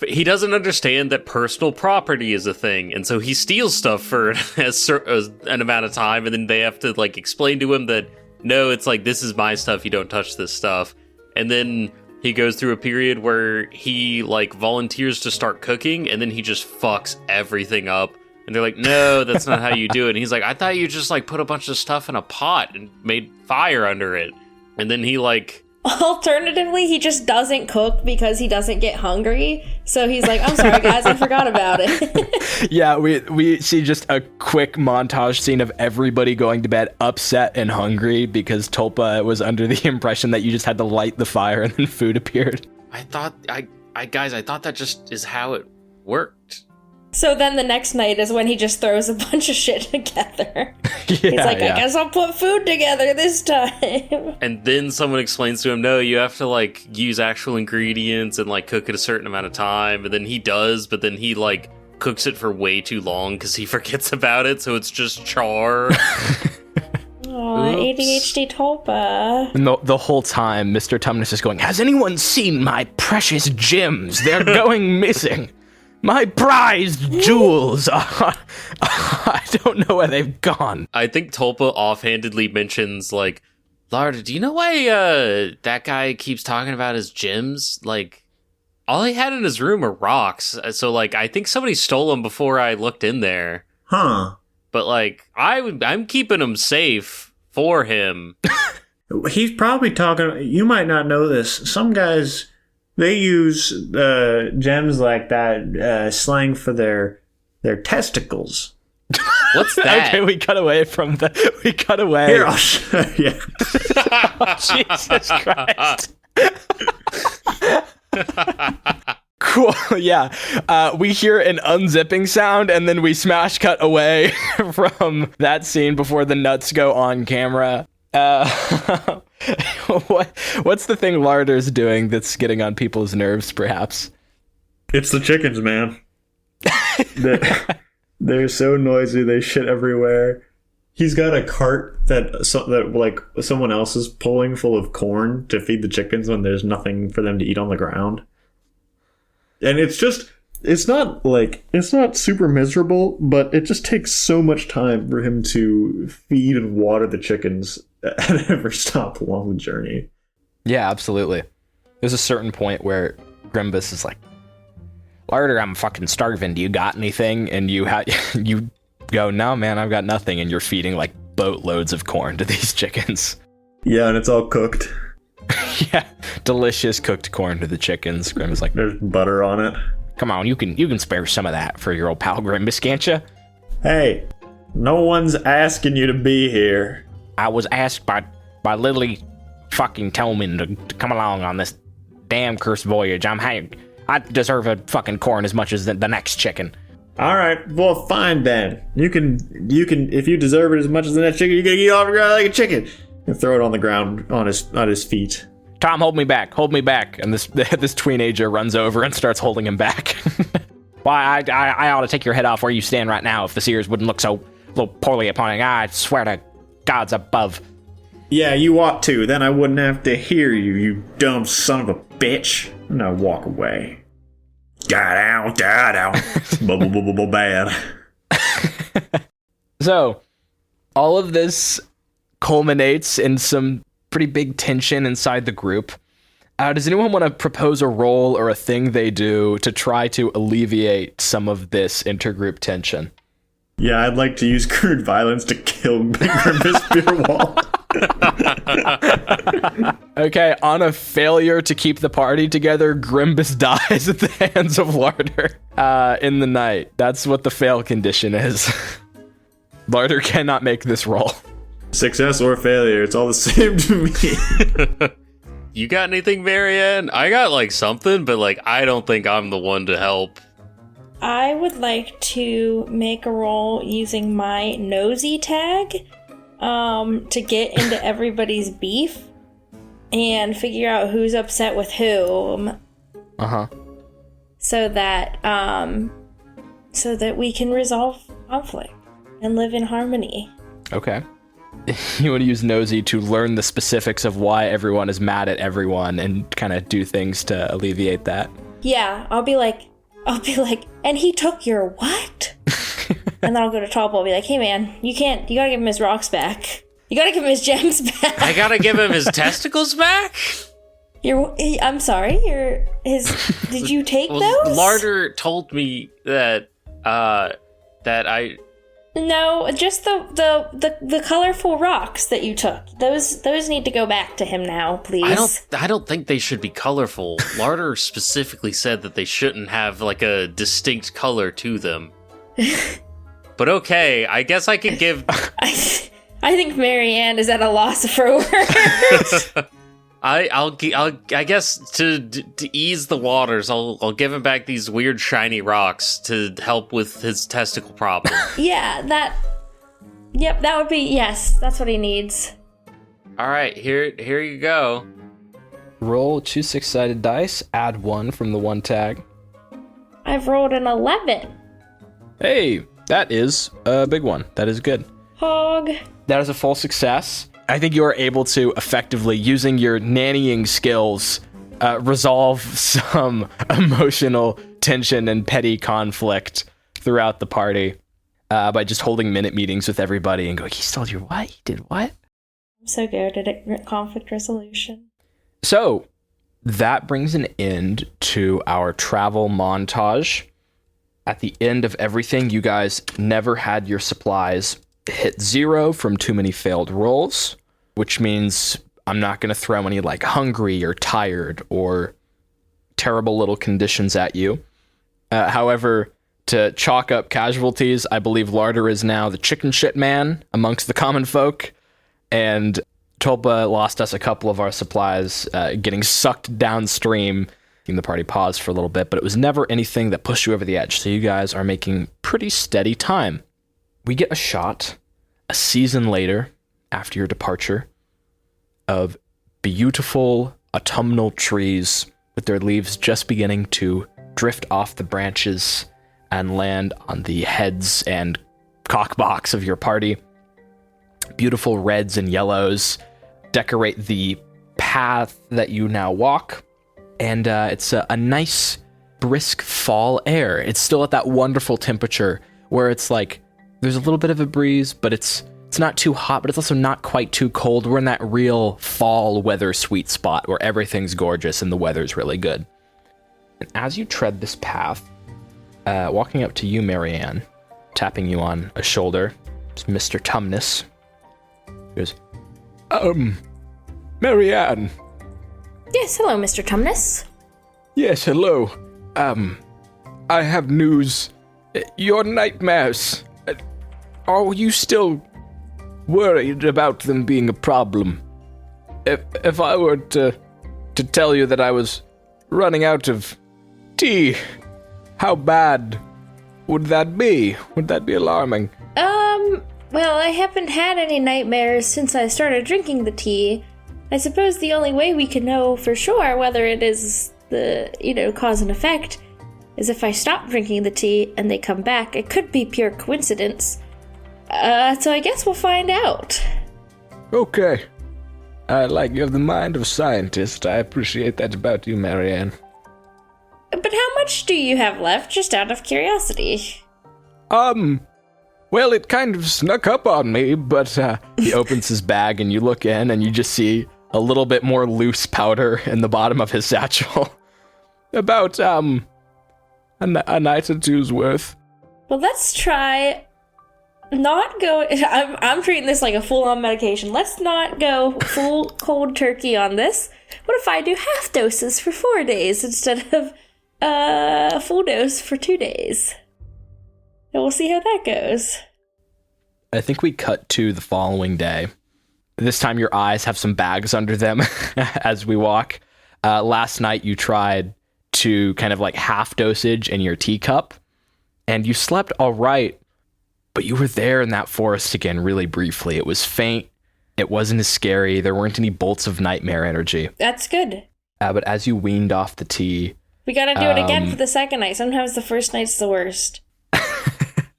he doesn't understand that personal property is a thing, and so he steals stuff for an amount of time, and then they have to like explain to him that no, it's like, this is my stuff, you don't touch this stuff. And then he goes through a period where he like volunteers to start cooking, and then he just fucks everything up. And they're like, no, that's not how you do it. And he's like, I thought you just like put a bunch of stuff in a pot and made fire under it. And then he like... Alternatively, he just doesn't cook because he doesn't get hungry. So he's like, I'm sorry, guys, I forgot about it. Yeah, we see just a quick montage scene of everybody going to bed upset and hungry because Tulpa was under the impression that you just had to light the fire and then food appeared. I thought that just is how it worked. So then the next night is when he just throws a bunch of shit together. He's like, I guess I'll put food together this time. And then someone explains to him, no, you have to like use actual ingredients and like cook it a certain amount of time. And then he does, but then he like cooks it for way too long because he forgets about it. So it's just char. Aw, ADHD Tulpa. And the whole time, Mr. Tumnus is going, has anyone seen my precious gems? They're going missing. My prized jewels! I don't know where they've gone. I think Tulpa offhandedly mentions, like, Larder, do you know why that guy keeps talking about his gems? Like, all he had in his room are rocks. So, like, I think somebody stole them before I looked in there. Huh. But, like, I'm keeping them safe for him. He's probably talking... You might not know this. Some guys... They use gems like that slang for their testicles. What's that? Okay, we cut away. Here, I'll show you. Jesus Christ. Cool, yeah. We hear an unzipping sound, and then we smash cut away from that scene before the nuts go on camera. What's the thing Larder's doing that's getting on people's nerves, perhaps? It's the chickens, man. They're so noisy, they shit everywhere. He's got a cart that like someone else is pulling full of corn to feed the chickens when there's nothing for them to eat on the ground. And it's not super miserable, but it just takes so much time for him to feed and water the chickens at every stop along the journey. Yeah, absolutely. There's a certain point where Grimbus is like, Larder, I'm fucking starving. Do you got anything? And you go, no, man, I've got nothing. And you're feeding like boatloads of corn to these chickens. Yeah, and it's all cooked. Yeah, delicious cooked corn to the chickens. Grimbus is like, there's butter on it. Come on, you can spare some of that for your old pal Grimbus, can't you? Hey, no one's asking you to be here. I was asked by Lily fucking Tillman to come along on this damn cursed voyage. I deserve a fucking corn as much as the next chicken. All right, well, fine then. You can if you deserve it as much as the next chicken, you can eat off the ground like a chicken and throw it on the ground on his feet. Tom, hold me back. And this tweenager runs over and starts holding him back. Why, I ought to take your head off where you stand right now if the seers wouldn't look so little poorly upon it. I swear to gods above. Yeah, you ought to. Then I wouldn't have to hear you, you dumb son of a bitch. And I walk away. Die down. Bubble, bad. So, all of this culminates in some pretty big tension inside the group. Does anyone want to propose a role or a thing they do to try to alleviate some of this intergroup tension? Yeah, I'd like to use crude violence to kill Grimbus Beerwall. Okay, on a failure to keep the party together, Grimbus dies at the hands of Larder in the night. That's what the fail condition is. Larder cannot make this roll. Success or failure, it's all the same to me. You got anything, Marianne? I got, like, something, but, like, I don't think I'm the one to help. I would like to make a roll using my nosy tag to get into everybody's beef and figure out who's upset with whom. Uh-huh. So that we can resolve conflict and live in harmony. Okay. You want to use Nosy to learn the specifics of why everyone is mad at everyone and kind of do things to alleviate that. Yeah, I'll be like, and he took your what? And then I'll go to Tulpa and be like, hey man, you gotta give him his rocks back. You gotta give him his gems back. I gotta give him his testicles back? I'm sorry, did you take those? Larder told me that No, just the colorful rocks that you took. Those need to go back to him now, please. I don't think they should be colorful. Larder specifically said that they shouldn't have like a distinct color to them. But okay, I guess I could give. I think Marianne is at a loss for words. I guess to ease the waters, I'll give him back these weird shiny rocks to help with his testicle problem. Yeah, that would be, yes, that's what he needs. All right, here you go. Roll 2 6-sided dice, add 1 from the 1 tag. I've rolled an 11. Hey, that is a big one. That is good. Hog. That is a full success. I think you are able to effectively, using your nannying skills, resolve some emotional tension and petty conflict throughout the party by just holding minute meetings with everybody and go, he stole your what? He did what? I'm so good at conflict resolution. So that brings an end to our travel montage. At the end of everything, you guys never had your supplies hit 0 from too many failed rolls, which means I'm not going to throw any like hungry or tired or terrible little conditions at you. However, to chalk up casualties, I believe Larder is now the chicken shit man amongst the common folk, and Tulpa lost us a couple of our supplies getting sucked downstream. The party paused for a little bit, but it was never anything that pushed you over the edge, so you guys are making pretty steady time. We get a shot, a season later, after your departure, of beautiful autumnal trees with their leaves just beginning to drift off the branches and land on the heads and cockbox of your party. Beautiful reds and yellows decorate the path that you now walk, and it's a nice, brisk fall air. It's still at that wonderful temperature where it's like there's a little bit of a breeze, but it's not too hot, but it's also not quite too cold. We're in that real fall weather sweet spot where everything's gorgeous and the weather's really good. And as you tread this path, walking up to you, Marianne, tapping you on a shoulder, it's Mr. Tumnus. He goes, Marianne. Yes, hello, Mr. Tumnus. Yes, hello. I have news. Your nightmares. Are you still worried about them being a problem? If I were to tell you that I was running out of tea, how bad would that be? Would that be alarming? Well, I haven't had any nightmares since I started drinking the tea. I suppose the only way we can know for sure whether it is the, cause and effect is if I stop drinking the tea and they come back. It could be pure coincidence. So I guess we'll find out. Okay. You have the mind of a scientist. I appreciate that about you, Marianne. But how much do you have left, just out of curiosity? Well, it kind of snuck up on me, but he opens his bag and you look in and you just see a little bit more loose powder in the bottom of his satchel. About, a night or two's worth. Well, let's try not go... I'm treating this like a full-on medication. Let's not go full cold turkey on this. What if I do half doses for 4 days instead of a full dose for 2 days? And we'll see how that goes. I think we cut to the following day. This time your eyes have some bags under them as we walk. Last night you tried to kind of like half dosage in your teacup, and you slept all right, but you were there in that forest again really briefly. It was faint. It wasn't as scary. There weren't any bolts of nightmare energy. That's good. But as you weaned off the tea... We gotta do it again for the second night. Sometimes the first night's the worst.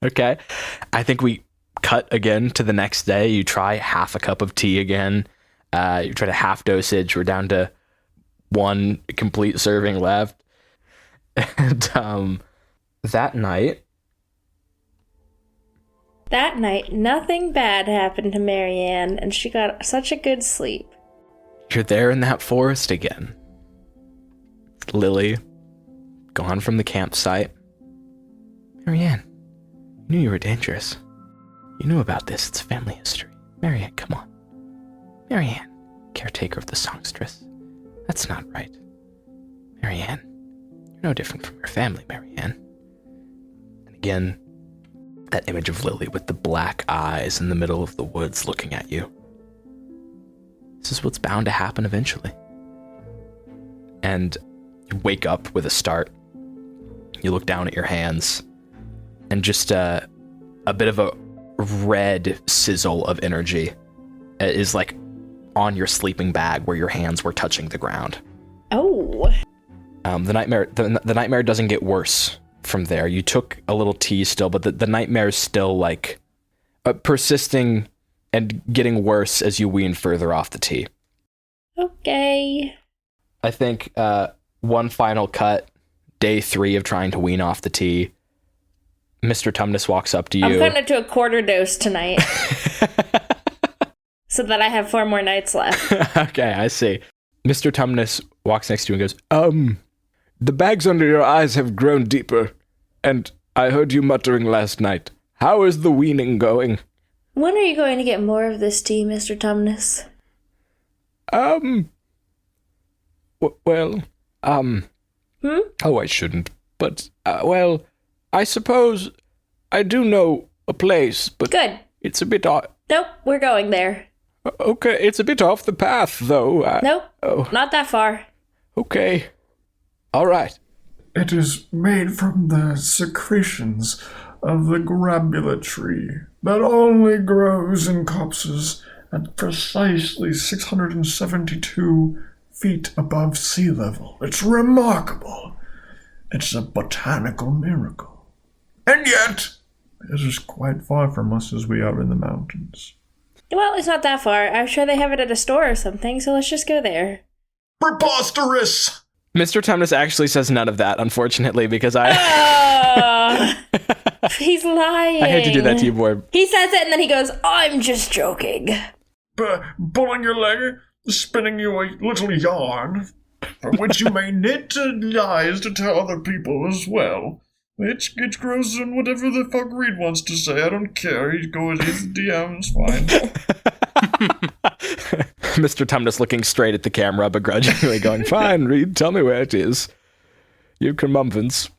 Okay. I think we cut again to the next day. You try half a cup of tea again. You try to half dosage. We're down to 1 complete serving left. And that night, nothing bad happened to Marianne, and she got such a good sleep. You're there in that forest again. Lily, gone from the campsite. Marianne, you knew you were dangerous. You knew about this. It's family history. Marianne, come on. Marianne, caretaker of the songstress. That's not right. Marianne, you're no different from your family, Marianne. And again, that image of Lily with the black eyes in the middle of the woods looking at you. This is what's bound to happen eventually. And you wake up with a start. You look down at your hands, and just a bit of a red sizzle of energy is like on your sleeping bag where your hands were touching the ground. Oh. The nightmare doesn't get worse from there. You took a little tea still, but the nightmare is still like persisting and getting worse as you wean further off the tea. Okay. I think one final cut, day 3 of trying to wean off the tea. Mr. Tumnus walks up to you. I'm cutting it to a quarter dose tonight. So that I have 4 more nights left. Okay, I see. Mr. Tumnus walks next to you and goes, the bags under your eyes have grown deeper, and I heard you muttering last night. How is the weaning going? When are you going to get more of this tea, Mr. Tumnus? Oh, I shouldn't, but, I suppose I do know a place, but... Good. It's a bit off... Nope, we're going there. Okay, it's a bit off the path, though. Nope, not that far. Okay. All right. It is made from the secretions of the grabula tree that only grows in copses at precisely 672 feet above sea level. It's remarkable. It's a botanical miracle. And yet, it is quite far from us as we are in the mountains. Well, it's not that far. I'm sure they have it at a store or something, so let's just go there. Preposterous! Mr. Tumnus actually says none of that, unfortunately, because I... He's lying. I hate to do that to you, Borb. He says it and then he goes, I'm just joking. Pulling your leg, spinning you a little yarn, which you may knit lies to tell other people as well. It grows in whatever the fuck Reed wants to say. I don't care. He goes, he's DM's fine. Mr. Tumnus looking straight at the camera, begrudgingly going, fine, Reed, tell me where it is. You comeuppance.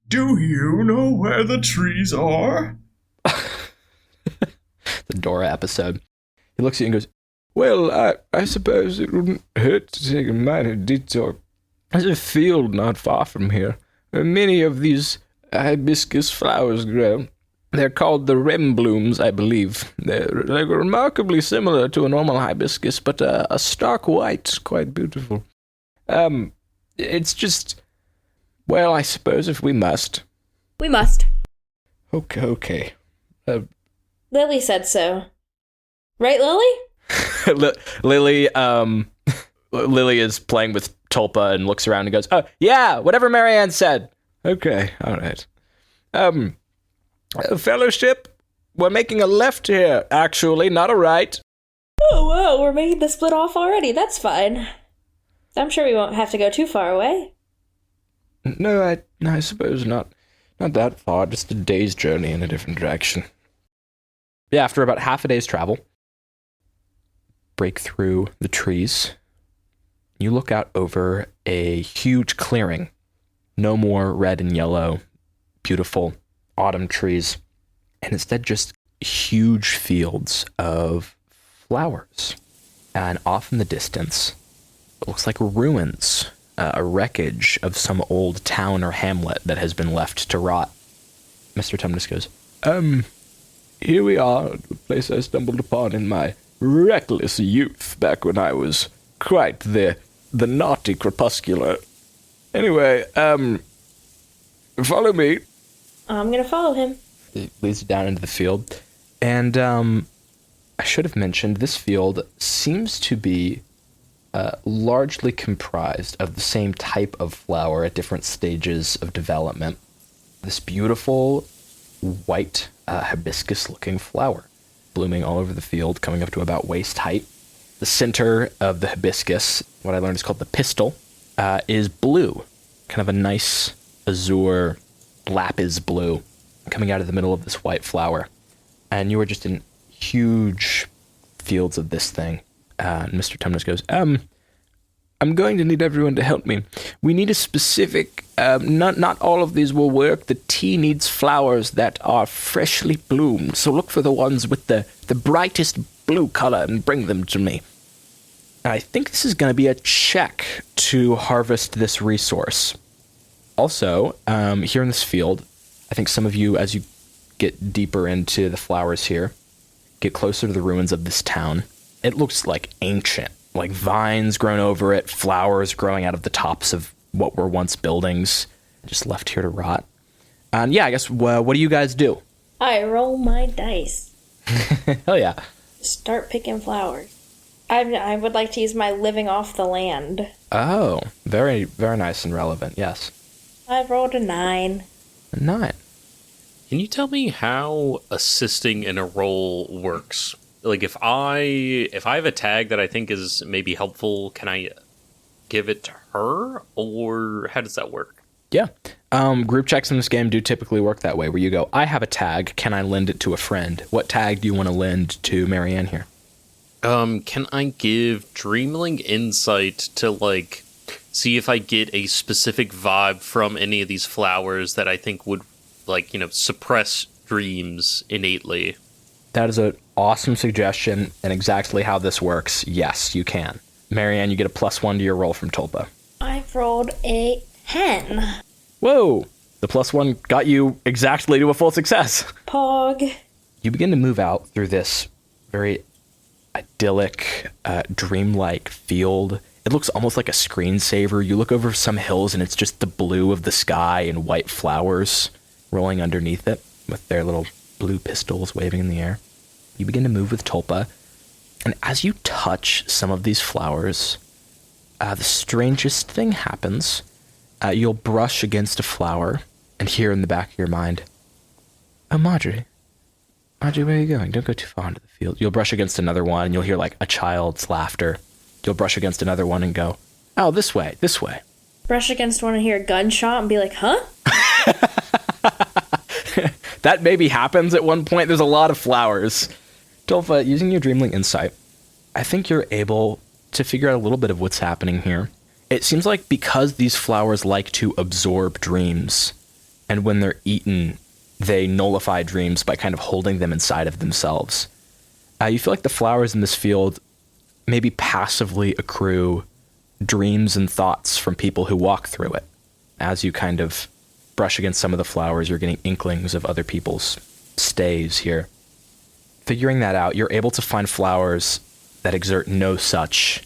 Do you know where the trees are? The Dora episode. He looks at you and goes, well, I suppose it wouldn't hurt to take a minor detour. There's a field not far from here. Many of these hibiscus flowers grow. They're called the rem blooms, I believe. They're remarkably similar to a normal hibiscus, but a stark white, quite beautiful. It's just... Well, I suppose if we must. We must. Okay. Lily said so. Right, Lily? Lily is playing with Tulpa and looks around and goes, oh, yeah, whatever Marianne said. Okay, all right. Fellowship, we're making a left here, actually, not a right. Oh, wow, we're making the split off already. That's fine. I'm sure we won't have to go too far away. No, I suppose not. Not that far, just a day's journey in a different direction. Yeah, after about half a day's travel, break through the trees. You look out over a huge clearing. No more red and yellow, beautiful autumn trees, and instead just huge fields of flowers. And off in the distance, it looks like ruins, a wreckage of some old town or hamlet that has been left to rot. Mr. Tumnus goes, here we are, the place I stumbled upon in my reckless youth, back when I was quite the naughty crepuscular. Anyway, follow me. I'm gonna follow him. It leads you down into the field. And I should have mentioned, this field seems to be largely comprised of the same type of flower at different stages of development. This beautiful white hibiscus-looking flower blooming all over the field, coming up to about waist height. The center of the hibiscus, what I learned is called the pistil, is blue, kind of a nice azure lapis blue coming out of the middle of this white flower. And you are just in huge fields of this thing. And Mr. Tumnus goes, I'm going to need everyone to help me. We need a specific, not all of these will work. The tea needs flowers that are freshly bloomed. So look for the ones with the brightest blue color and bring them to me. I think this is going to be a check to harvest this resource. Also, here in this field, I think some of you, as you get deeper into the flowers here, get closer to the ruins of this town. It looks like ancient, like vines grown over it, flowers growing out of the tops of what were once buildings, just left here to rot. And yeah, I guess, what do you guys do? I roll my dice. Hell yeah. Start picking flowers. I would like to use my living off the land. Oh, very, very nice and relevant, yes. I've rolled a 9. A 9. Can you tell me how assisting in a roll works? Like, if I have a tag that I think is maybe helpful, can I give it to her, or how does that work? Yeah. Group checks in this game do typically work that way, where you go, I have a tag, can I lend it to a friend? What tag do you want to lend to Marianne here? Can I give Dreamling insight to, like, see if I get a specific vibe from any of these flowers that I think would, like, suppress dreams innately? That is an awesome suggestion, and exactly how this works. Yes, you can. Marianne, you get a +1 to your roll from Tulpa. I've rolled a 10. Whoa! The +1 got you exactly to a full success. Pog. You begin to move out through this very idyllic, dreamlike field. It looks almost like a screensaver. You look over some hills, and it's just the blue of the sky and white flowers rolling underneath it with their little blue pistils waving in the air. You begin to move with Tulpa, and as you touch some of these flowers, the strangest thing happens. You'll brush against a flower and hear in the back of your mind, oh, Marjorie, where are you going? Don't go too far into the field. You'll brush against another one, and you'll hear like a child's laughter. You'll brush against another one and go, oh, this way. Brush against one and hear a gunshot and be like, huh? That maybe happens at one point. There's a lot of flowers. Tulpa, using your Dreamling insight, I think you're able to figure out a little bit of what's happening here. It seems like because these flowers like to absorb dreams, and when they're eaten, they nullify dreams by kind of holding them inside of themselves. You feel like the flowers in this field maybe passively accrue dreams and thoughts from people who walk through it. As you kind of brush against some of the flowers, you're getting inklings of other people's stays here. Figuring that out, you're able to find flowers that exert no such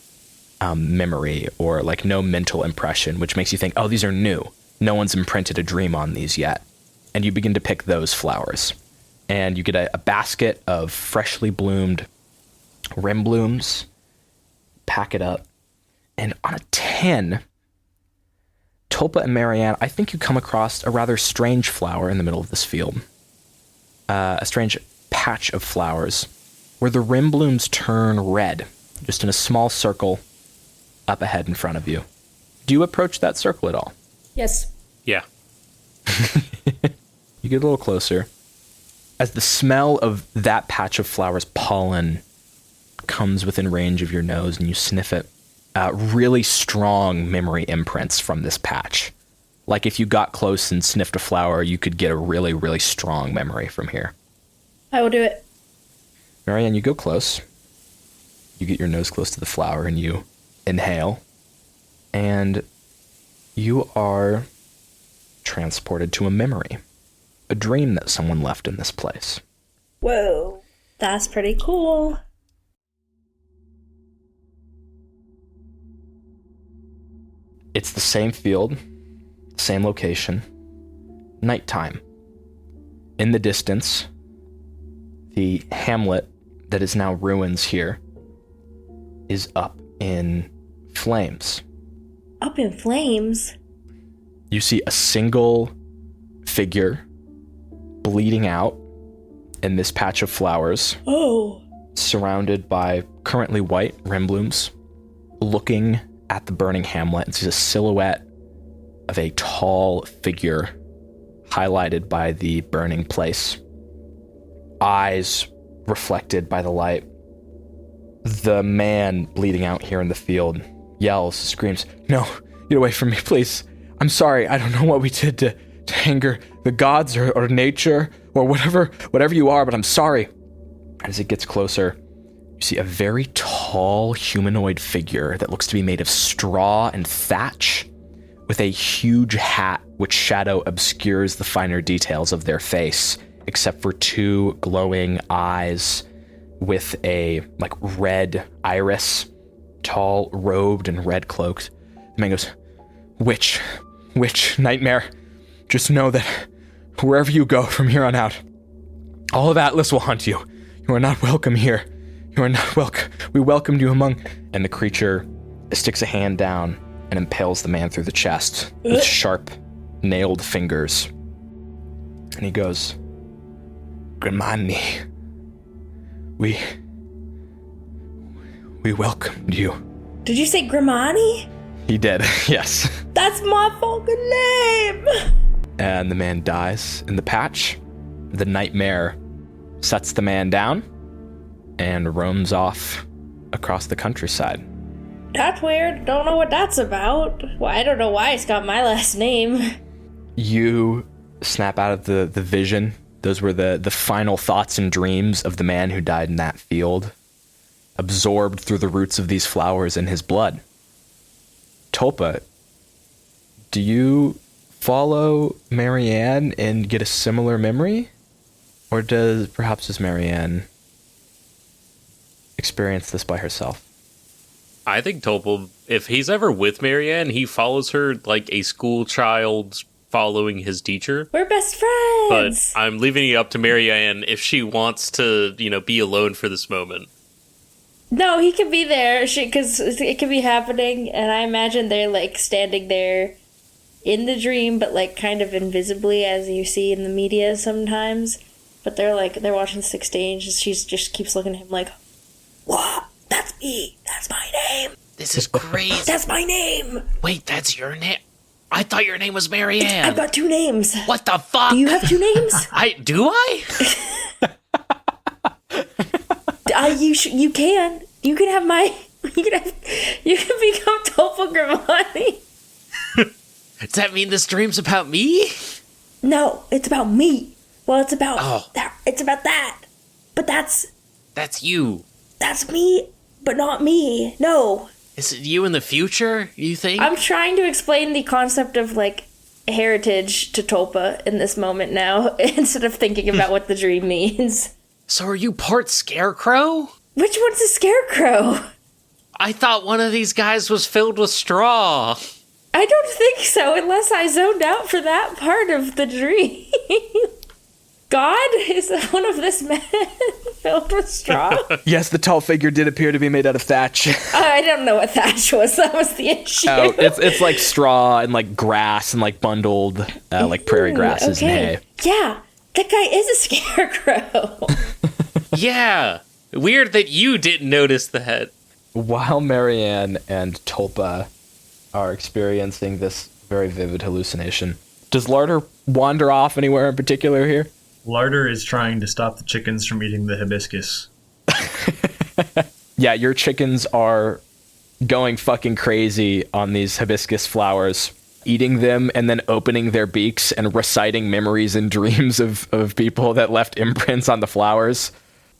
memory or like no mental impression, which makes you think, oh, these are new. No one's imprinted a dream on these yet. And you begin to pick those flowers. And you get a basket of freshly bloomed rim blooms, pack it up, and on a 10, Tulpa and Marianne, I think you come across a rather strange flower in the middle of this field. A strange patch of flowers. where the rim blooms turn red, just in a small circle up ahead in front of you. Do you approach that circle at all? Yes. Yeah. You get a little closer. As the smell of that patch of flowers' pollen comes within range of your nose and you sniff it, really strong memory imprints from this patch. Like if you got close and sniffed a flower, you could get a really, really strong memory from here. I will do it. Marianne, you go close. You get your nose close to the flower and you inhale. And you are transported to a memory. A dream that someone left in this place. Whoa. That's pretty cool. It's the same field, same location, nighttime. In the distance, the hamlet that is now ruins here is up in flames. Up in flames? You see a single figure bleeding out in this patch of flowers. Oh. Surrounded by currently white rim blooms, looking at the burning hamlet. It's a silhouette of a tall figure highlighted by the burning place. Eyes reflected by the light. The man bleeding out here in the field yells, screams, "No, get away from me, please. I'm sorry. I don't know what we did to anger the gods or nature or whatever you are, but I'm sorry." As it gets closer, you see a very tall humanoid figure that looks to be made of straw and thatch, with a huge hat which shadow obscures the finer details of their face, except for two glowing eyes with a red iris, tall, robed and red cloaked. The man goes, Witch, nightmare, just know that wherever you go from here on out, all of Atlas will hunt you. You are not welcome here. You are not welcome. We welcomed you among..." And the creature sticks a hand down and impales the man through the chest with sharp, nailed fingers. And he goes, "Grimani, we welcomed you." Did you say Grimani? He did, yes. That's my fucking name! And the man dies in the patch. The nightmare sets the man down and roams off across the countryside. That's weird. Don't know what that's about. Well, I don't know why it's got my last name. You snap out of the vision. Those were the final thoughts and dreams of the man who died in that field, absorbed through the roots of these flowers in his blood. Tulpa, do you follow Marianne and get a similar memory? Or does Marianne experience this by herself? I think Tulpa, if he's ever with Marianne, he follows her like a school child following his teacher. We're best friends! But I'm leaving it up to Marianne if she wants to, be alone for this moment. No, he could be there, because it could be happening, and I imagine they're, standing there in the dream, but, kind of invisibly, as you see in the media sometimes. But they're watching 16, and she just keeps looking at him like, "What? That's me. That's my name. This is crazy. That's my name. Wait, that's your name? I thought your name was Marianne. I've got two names. What the fuck? Do you have two names? Do I? You can. You can have my... You can become Tulpa Grimani. Does that mean this dream's about me? No, it's about me. Well, it's about that. It's about that. But that's you. That's me, but not me. No. Is it you in the future, you think? I'm trying to explain the concept of, heritage to Tulpa in this moment now, instead of thinking about what the dream means. So are you part scarecrow? Which one's a scarecrow? I thought one of these guys was filled with straw. I don't think so, unless I zoned out for that part of the dream. God is one of this man filled with straw? Yes, the tall figure did appear to be made out of thatch. I don't know what thatch was. That was the issue. Oh, it's like straw and grass and bundled prairie grasses and hay. Yeah, that guy is a scarecrow. Yeah. Weird that you didn't notice that. While Marianne and Tulpa are experiencing this very vivid hallucination, does Larder wander off anywhere in particular here? Larder is trying to stop the chickens from eating the hibiscus. Yeah, your chickens are going fucking crazy on these hibiscus flowers, eating them and then opening their beaks and reciting memories and dreams of people that left imprints on the flowers.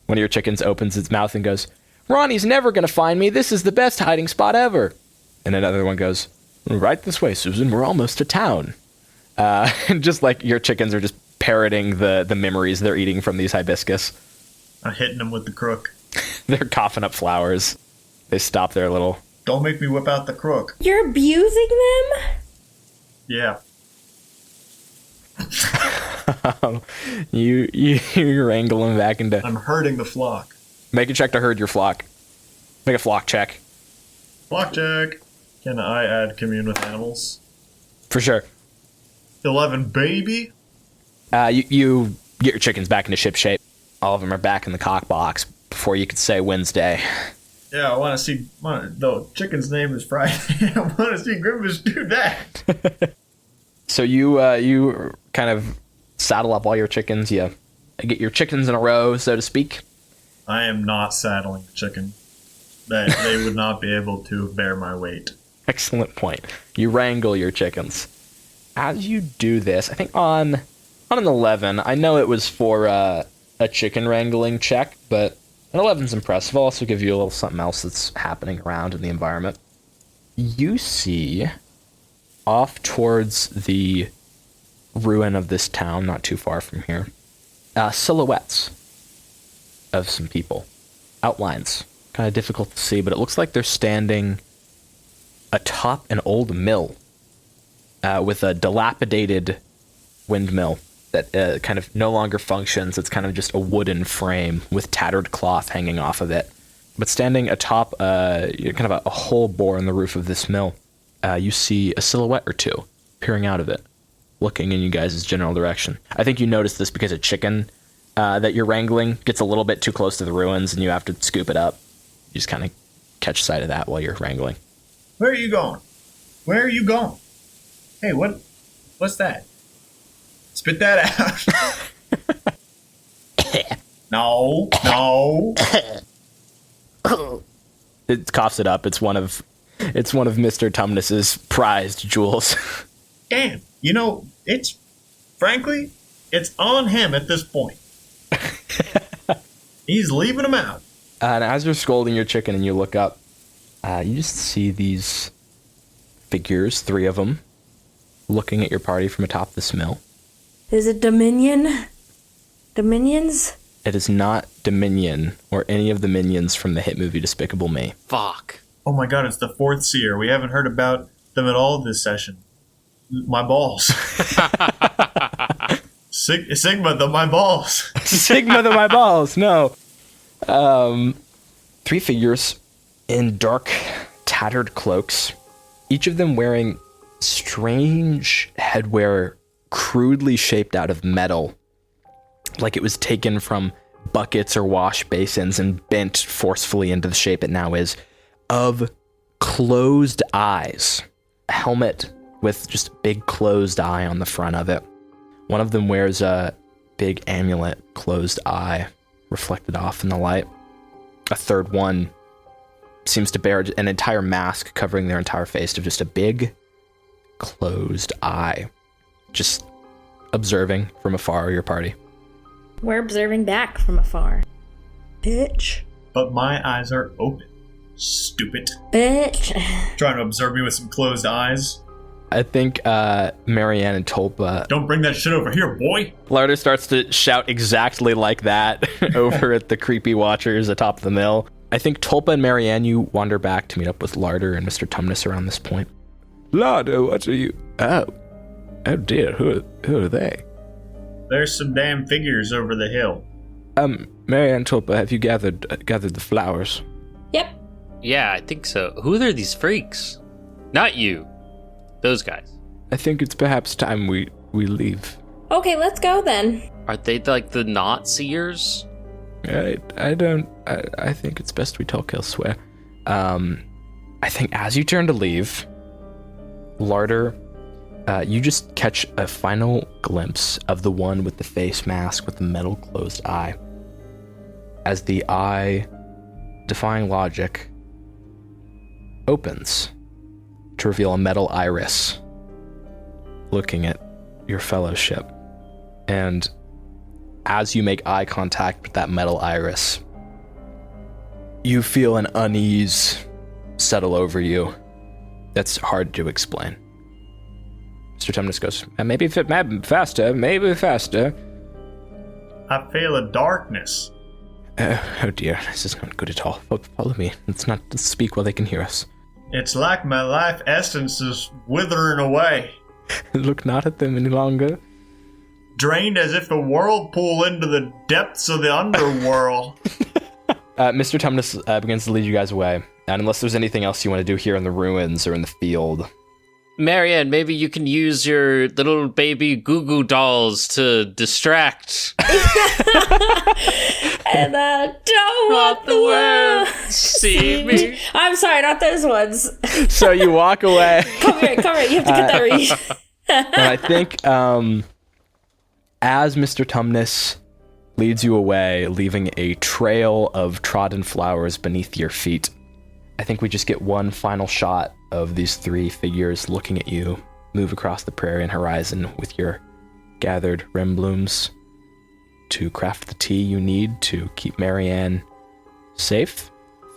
One of your chickens opens its mouth and goes, "Ronnie's never going to find me. This is the best hiding spot ever." And another one goes, "Right this way, Susan. We're almost to town." And just like your chickens are just parroting the memories they're eating from these hibiscus. I'm hitting them with the crook. They're coughing up flowers. They stop their little... Don't make me whip out the crook. You're abusing them? Yeah. you wrangle them back into... I'm herding the flock. Make a check to herd your flock. Make a flock check. Flock check. Can I add commune with animals? For sure. 11, baby. You get your chickens back into ship shape. All of them are back in the cock box before you could say Wednesday. Yeah, I want to see... The chicken's name is Friday. I want to see Grimace do that. So you kind of saddle up all your chickens. You get your chickens in a row, so to speak. I am not saddling the chicken. They would not be able to bear my weight. Excellent point. You wrangle your chickens. As you do this, I think on an 11, I know it was for a chicken wrangling check, but an 11's impressive. I'll also give you a little something else that's happening around in the environment. You see, off towards the ruin of this town, not too far from here, silhouettes of some people. Outlines. Kind of difficult to see, but it looks like they're standing atop an old mill with a dilapidated windmill that kind of no longer functions. It's kind of just a wooden frame with tattered cloth hanging off of it. But standing atop kind of a hole bore in the roof of this mill, you see a silhouette or two peering out of it, looking in you guys' general direction. I think you noticed this because a chicken that you're wrangling gets a little bit too close to the ruins and you have to scoop it up. You just kind of catch sight of that while you're wrangling. Where are you going? Where are you going? Hey, what's that? Spit that out. No. It coughs it up. It's one of Mr. Tumnus's prized jewels. Damn. Frankly, it's on him at this point. He's leaving him out. And as you're scolding your chicken and you look up, you just see these figures, 3 of them, looking at your party from atop this mill. Is it Dominion? Dominions? It is not Dominion or any of the minions from the hit movie Despicable Me. Fuck. Oh my god, it's the 4th seer. We haven't heard about them at all this session. My balls. Sigma, my balls. Sigma the my balls, no. 3 figures in dark, tattered cloaks, each of them wearing strange headwear crudely shaped out of metal, like it was taken from buckets or wash basins and bent forcefully into the shape it now is, of closed eyes. A helmet with just a big closed eye on the front of it. One of them wears a big amulet, closed eye, reflected off in the light. A third one seems to bear an entire mask covering their entire face of just a big closed eye. Just observing from afar your party. We're observing back from afar. Bitch. But my eyes are open. Stupid. Bitch. Trying to observe me with some closed eyes. I think Marianne and Tulpa... Don't bring that shit over here, boy! Larder starts to shout exactly like that over at the creepy watchers atop the mill. I think Tulpa and Marianne, you wander back to meet up with Larder and Mr. Tumnus around this point. Larder, what are you... Oh dear, who are they? There's some damn figures over the hill. Marianne, Tulpa, have you gathered the flowers? Yep. Yeah, I think so. Who are these freaks? Not you. Those guys. I think it's perhaps time we leave. Okay, let's go then. Are they like the not seers? I think it's best we talk elsewhere. I think as you turn to leave, Larder, you just catch a final glimpse of the one with the face mask with the metal closed eye. As the eye, defying logic, opens to reveal a metal iris looking at your fellowship. And as you make eye contact with that metal iris, you feel an unease settle over you that's hard to explain. Mr. Tumnus goes, maybe faster. I feel a darkness. Oh dear, this is not good at all. Follow me. Let's not speak while they can hear us. It's like my life essence is withering away. Look not at them any longer. Drained as if a whirlpool into the depths of the underworld. Mr. Tumnus begins to lead you guys away. And unless there's anything else you want to do here in the ruins or in the field. Marianne, maybe you can use your little baby Goo Goo dolls to distract. And I don't want the world to see me. I'm sorry, not those ones. So you walk away. Come here. You have to get that read. And I think as Mr. Tumnus leads you away, leaving a trail of trodden flowers beneath your feet, I think we just get one final shot of these three figures looking at you move across the prairie and horizon with your gathered rim blooms to craft the tea you need to keep Marianne safe.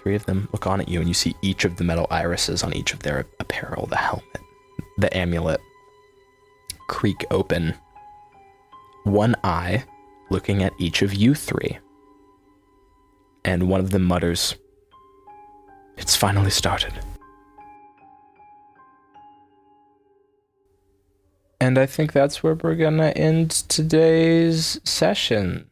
Three of them look on at you, and you see each of the metal irises on each of their apparel, the helmet, the amulet, creak open. One eye looking at each of you three. And one of them mutters, "It's finally started." And I think that's where we're gonna end today's session.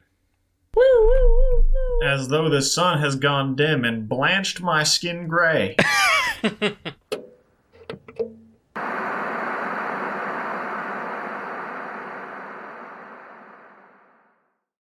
Woo, woo, woo, woo. As though the sun has gone dim and blanched my skin gray.